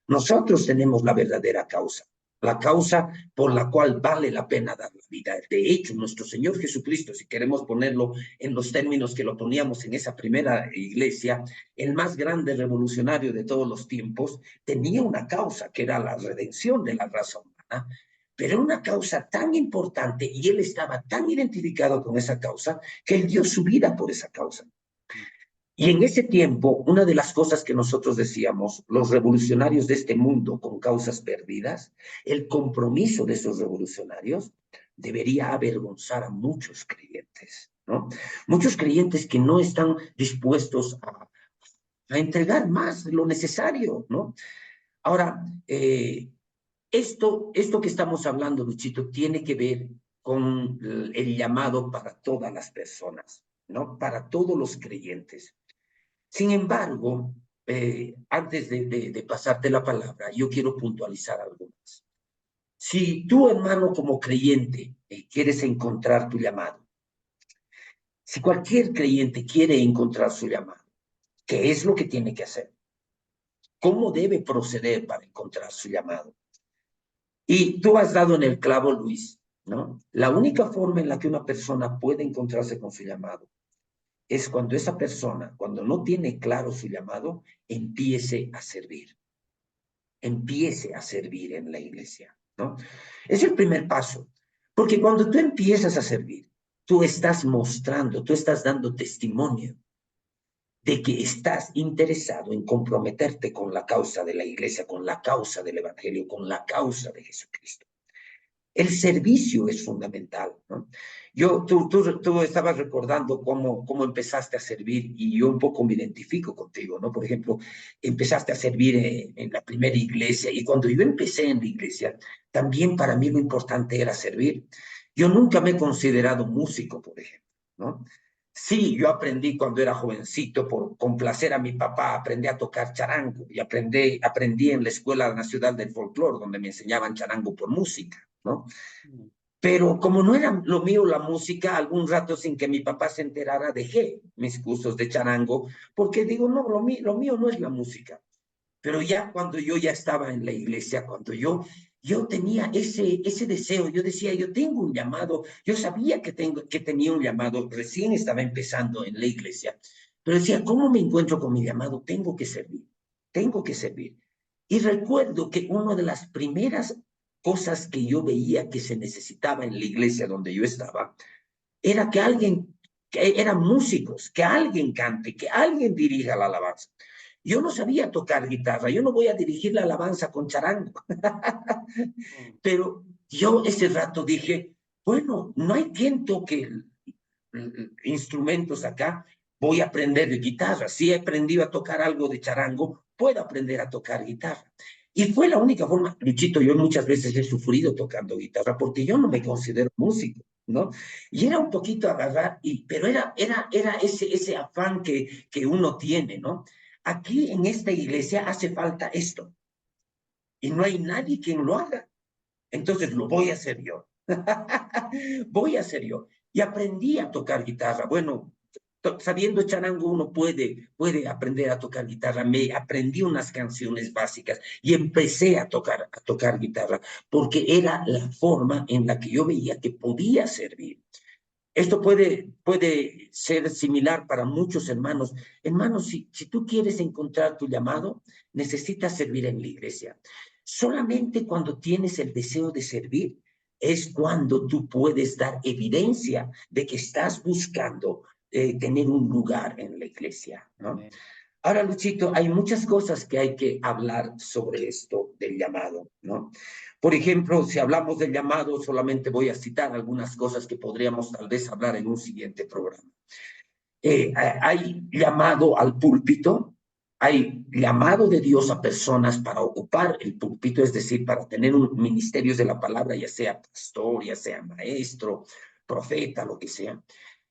Nosotros tenemos la verdadera causa, la causa por la cual vale la pena dar la vida. De hecho, nuestro Señor Jesucristo, si queremos ponerlo en los términos que lo poníamos en esa primera iglesia, el más grande revolucionario de todos los tiempos, tenía una causa que era la redención de la raza humana, pero era una causa tan importante y él estaba tan identificado con esa causa que él dio su vida por esa causa. Y en ese tiempo, una de las cosas que nosotros decíamos, los revolucionarios de este mundo con causas perdidas, el compromiso de esos revolucionarios debería avergonzar a muchos creyentes, ¿no? Muchos creyentes que no están dispuestos a entregar más de lo necesario, ¿no? Ahora, esto que estamos hablando, Luchito, tiene que ver con el llamado para todas las personas, ¿no? Para todos los creyentes. Sin embargo, antes de pasarte la palabra, yo quiero puntualizar algo más. Si tú, hermano, como creyente, quieres encontrar tu llamado, si cualquier creyente quiere encontrar su llamado, ¿qué es lo que tiene que hacer? ¿Cómo debe proceder para encontrar su llamado? Y tú has dado en el clavo, Luis, ¿no? La única forma en la que una persona puede encontrarse con su llamado es cuando esa persona, cuando no tiene claro su llamado, empiece a servir en la iglesia, ¿no? Es el primer paso, porque cuando tú empiezas a servir, tú estás mostrando, tú estás dando testimonio de que estás interesado en comprometerte con la causa de la iglesia, con la causa del evangelio, con la causa de Jesucristo. el servicio es fundamental, ¿no? Tú estabas recordando cómo empezaste a servir y yo un poco me identifico contigo, ¿no? Por ejemplo, empezaste a servir en la primera iglesia y cuando yo empecé en la iglesia, también para mí lo importante era servir. Yo nunca me he considerado músico, por ejemplo, ¿no? Sí, yo aprendí cuando era jovencito por complacer a mi papá, aprendí a tocar charango y aprendí en la Escuela Nacional del Folclore, donde me enseñaban charango por música, ¿no? Mm. Pero como no era lo mío la música, algún rato sin que mi papá se enterara, dejé mis cursos de charango, porque digo, no, lo mío no es la música. Pero ya cuando yo ya estaba en la iglesia, cuando yo tenía ese deseo, yo decía, yo tengo un llamado, yo sabía que tenía un llamado, recién estaba empezando en la iglesia, pero decía, ¿cómo me encuentro con mi llamado? Tengo que servir. Y recuerdo que una de las primeras cosas que yo veía que se necesitaba en la iglesia donde yo estaba, era que alguien, que eran músicos, que alguien cante, que alguien dirija la alabanza. Yo no sabía tocar guitarra, yo no voy a dirigir la alabanza con charango, Mm. pero yo ese rato dije, bueno, no hay quien toque instrumentos acá, voy a aprender de guitarra. Si he aprendido a tocar algo de charango, puedo aprender a tocar guitarra. Y fue la única forma, Luchito, yo muchas veces he sufrido tocando guitarra porque yo no me considero músico, ¿no? Y era un poquito agarrar, pero era ese afán que uno tiene, ¿no? Aquí en esta iglesia hace falta esto y no hay nadie quien lo haga. Entonces lo voy a hacer yo. Voy a hacer yo. Y aprendí a tocar guitarra. Bueno, sabiendo charango uno puede aprender a tocar guitarra. Me aprendí unas canciones básicas y empecé a tocar guitarra porque era la forma en la que yo veía que podía servir. Esto puede ser similar para muchos hermanos. Hermanos, si tú quieres encontrar tu llamado, necesitas servir en la iglesia. Solamente cuando tienes el deseo de servir es cuando tú puedes dar evidencia de que estás buscando tener un lugar en la iglesia, ¿no? Amén. Ahora, Luchito, hay muchas cosas que hay que hablar sobre esto del llamado, ¿no? Por ejemplo, si hablamos del llamado, solamente voy a citar algunas cosas que podríamos tal vez hablar en un siguiente programa. Hay llamado al púlpito, hay llamado de Dios a personas para ocupar el púlpito, es decir, para tener un ministerio de la palabra, ya sea pastor, ya sea maestro, profeta, lo que sea.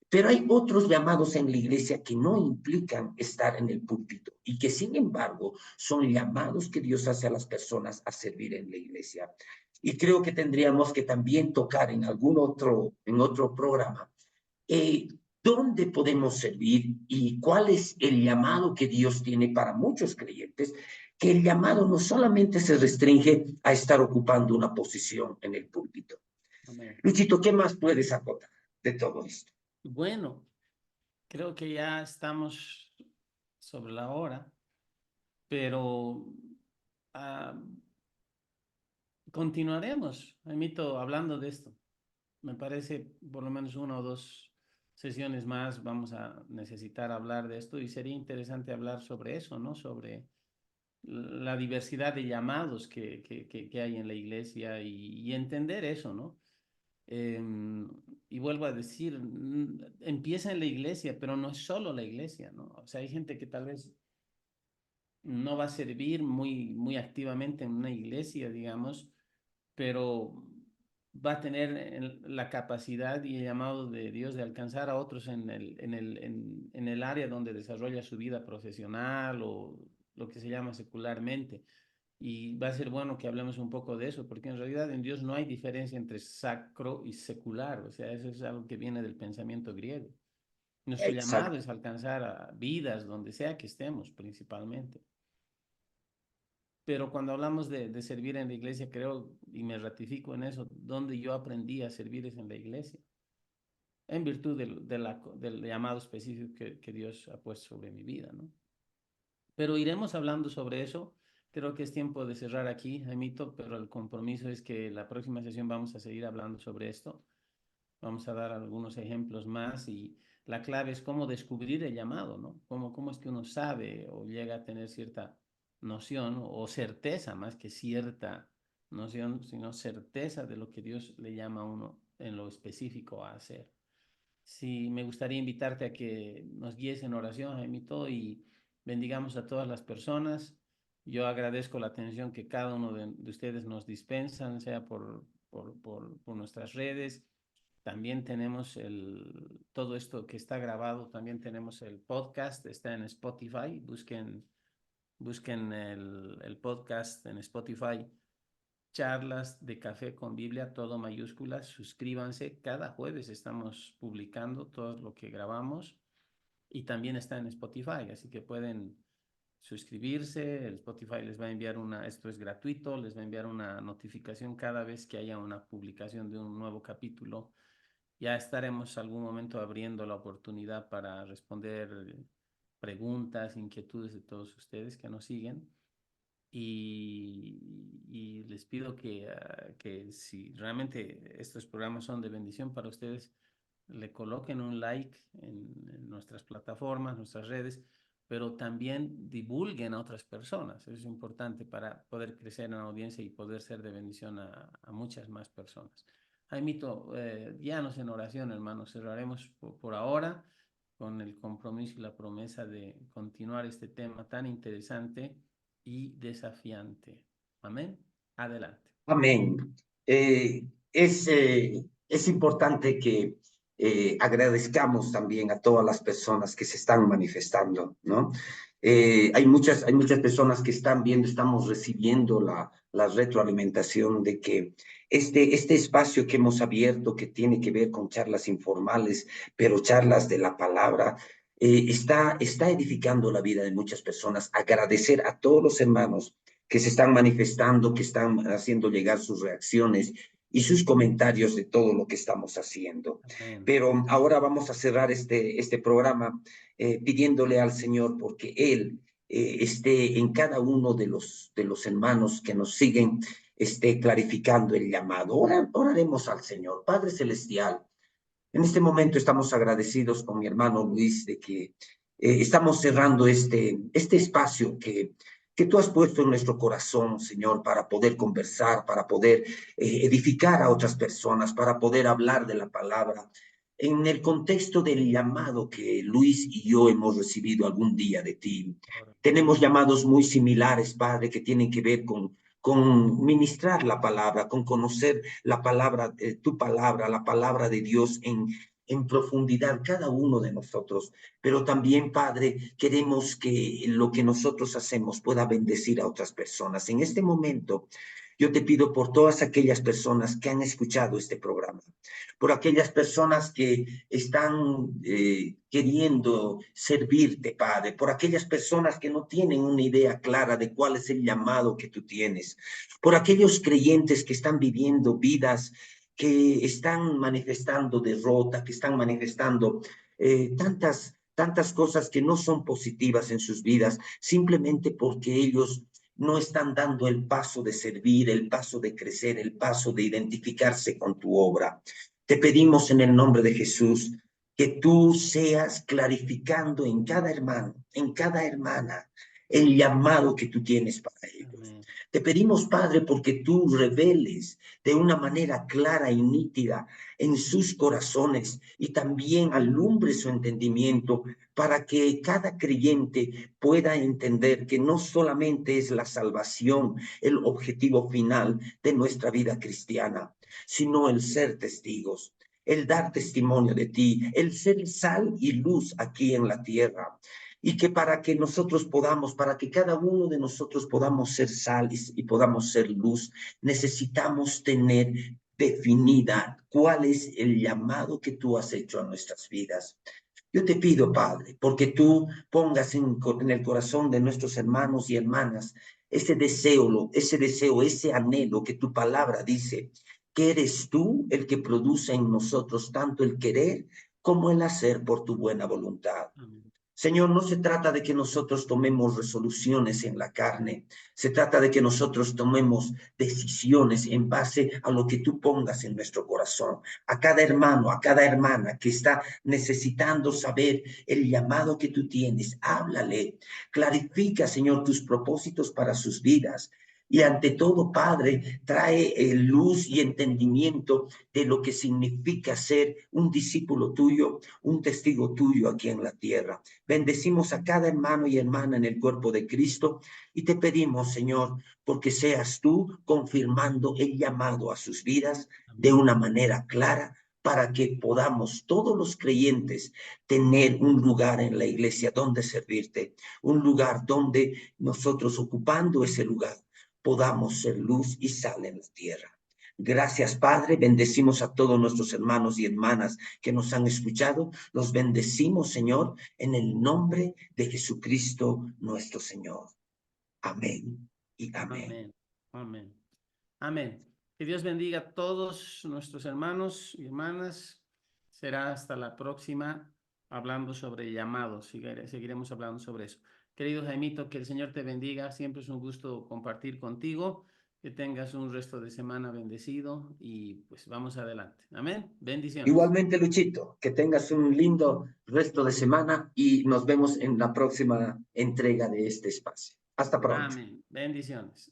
Pero hay otros llamados en la iglesia que no implican estar en el púlpito y que sin embargo son llamados que Dios hace a las personas a servir en la iglesia. Y creo que tendríamos que también tocar en otro programa eh, dónde podemos servir y cuál es el llamado que Dios tiene para muchos creyentes, que el llamado no solamente se restringe a estar ocupando una posición en el púlpito. Amén. Luchito, ¿qué más puedes acotar de todo esto? Bueno, creo que ya estamos sobre la hora, pero ah, continuaremos, Emito, hablando de esto. Me parece por lo menos una o dos sesiones más vamos a necesitar hablar de esto y sería interesante hablar sobre eso, ¿no? Sobre la diversidad de llamados que hay en la iglesia y entender eso, ¿no? Eh, y vuelvo a decir, empieza en la iglesia, pero no es solo la iglesia, ¿no? O sea, hay gente que tal vez no va a servir muy activamente en una iglesia, digamos, pero va a tener la capacidad y el llamado de Dios de alcanzar a otros en el área donde desarrolla su vida profesional o lo que se llama secularmente. Y va a ser bueno que hablemos un poco de eso, porque en realidad en Dios no hay diferencia entre sacro y secular, o sea, eso es algo que viene del pensamiento griego. Nuestro llamado Exacto. es alcanzar a vidas donde sea que estemos, principalmente. Pero cuando hablamos de servir en la iglesia, creo, y me ratifico en eso, donde yo aprendí a servir es en la iglesia, en virtud del llamado específico que Dios ha puesto sobre mi vida, ¿no? Pero iremos hablando sobre eso. Creo que es tiempo de cerrar aquí, Jaimito, pero el compromiso es que la próxima sesión vamos a seguir hablando sobre esto. Vamos a dar algunos ejemplos más y la clave es cómo descubrir el llamado, ¿no? Cómo es que uno sabe o llega a tener cierta noción o certeza más que cierta noción, sino certeza de lo que Dios le llama a uno en lo específico a hacer. Sí, me gustaría invitarte a que nos guíes en oración, Jaimito, y bendigamos a todas las personas. Yo agradezco la atención que cada uno de ustedes nos dispensan, sea por nuestras redes. También tenemos todo esto que está grabado, también tenemos el podcast, está en Spotify. Busquen el podcast en Spotify, Charlas de Café con Biblia, todo mayúsculas. Suscríbanse. Cada jueves estamos publicando todo lo que grabamos y también está en Spotify, así que pueden suscribirse. El Spotify les va a enviar esto es gratuito, les va a enviar una notificación cada vez que haya una publicación de un nuevo capítulo. Ya estaremos algún momento abriendo la oportunidad para responder preguntas, inquietudes de todos ustedes que nos siguen. Y les pido que si realmente estos programas son de bendición para ustedes, le coloquen un like en nuestras plataformas, nuestras redes, pero también divulguen a otras personas. Eso es importante para poder crecer en la audiencia y poder ser de bendición a muchas más personas. Jaimito, guíanos en oración, hermano. Cerraremos por ahora con el compromiso y la promesa de continuar este tema tan interesante y desafiante. Amén. Adelante. Amén. Es importante que agradezcamos también a todas las personas que se están manifestando, ¿no? Hay muchas personas que están viendo, estamos recibiendo la retroalimentación de que este espacio que hemos abierto, que tiene que ver con charlas informales, pero charlas de la palabra, está edificando la vida de muchas personas. Agradecer a todos los hermanos que se están manifestando, que están haciendo llegar sus reacciones y sus comentarios de todo lo que estamos haciendo. Amén. Pero ahora vamos a cerrar este programa pidiéndole al Señor porque Él esté en cada uno de los hermanos que nos siguen, esté clarificando el llamado. Oraremos al Señor. Padre Celestial, en este momento estamos agradecidos con mi hermano Luis de que estamos cerrando este espacio que tú has puesto en nuestro corazón, Señor, para poder conversar, para poder edificar a otras personas, para poder hablar de la palabra. En el contexto del llamado que Luis y yo hemos recibido algún día de ti, tenemos llamados muy similares, Padre, que tienen que ver con ministrar la palabra, con conocer la palabra, tu palabra, la palabra de Dios en profundidad, cada uno de nosotros. Pero también, Padre, queremos que lo que nosotros hacemos pueda bendecir a otras personas. En este momento, yo te pido por todas aquellas personas que han escuchado este programa, por aquellas personas que están queriendo servirte, Padre, por aquellas personas que no tienen una idea clara de cuál es el llamado que tú tienes, por aquellos creyentes que están viviendo vidas que están manifestando derrota, que están manifestando tantas cosas que no son positivas en sus vidas, simplemente porque ellos no están dando el paso de servir, el paso de crecer, el paso de identificarse con tu obra. Te pedimos en el nombre de Jesús que tú seas clarificando en cada hermano, en cada hermana, el llamado que tú tienes para ellos. Amén. Te pedimos, Padre, porque tú reveles de una manera clara y nítida en sus corazones y también alumbre su entendimiento para que cada creyente pueda entender que no solamente es la salvación el objetivo final de nuestra vida cristiana, sino el ser testigos, el dar testimonio de ti, el ser sal y luz aquí en la tierra. Y que para que nosotros podamos, para que cada uno de nosotros podamos ser sal y podamos ser luz, necesitamos tener definida cuál es el llamado que tú has hecho a nuestras vidas. Yo te pido, Padre, porque tú pongas en el corazón de nuestros hermanos y hermanas ese deseo, ese anhelo que tu palabra dice, que eres tú el que produce en nosotros tanto el querer como el hacer por tu buena voluntad. Amén. Señor, no se trata de que nosotros tomemos resoluciones en la carne, se trata de que nosotros tomemos decisiones en base a lo que tú pongas en nuestro corazón. A cada hermano, a cada hermana que está necesitando saber el llamado que tú tienes, háblale, clarifica, Señor, tus propósitos para sus vidas. Y ante todo, Padre, trae luz y entendimiento de lo que significa ser un discípulo tuyo, un testigo tuyo aquí en la tierra. Bendecimos a cada hermano y hermana en el cuerpo de Cristo y te pedimos, Señor, porque seas tú confirmando el llamado a sus vidas de una manera clara, para que podamos todos los creyentes tener un lugar en la iglesia donde servirte, un lugar donde nosotros, ocupando ese lugar, podamos ser luz y sal en la tierra. Gracias, Padre. Bendecimos a todos nuestros hermanos y hermanas que nos han escuchado. Los bendecimos, Señor, en el nombre de Jesucristo nuestro Señor. Amén y amén. Amén. Amén. Amén. Que Dios bendiga a todos nuestros hermanos y hermanas. Será hasta la próxima hablando sobre llamados. Seguiremos hablando sobre eso. Querido Jaimito, que el Señor te bendiga. Siempre es un gusto compartir contigo. Que tengas un resto de semana bendecido y pues vamos adelante. Amén. Bendiciones. Igualmente, Luchito, que tengas un lindo resto de semana y nos vemos en la próxima entrega de este espacio. Hasta pronto. Amén. Bendiciones.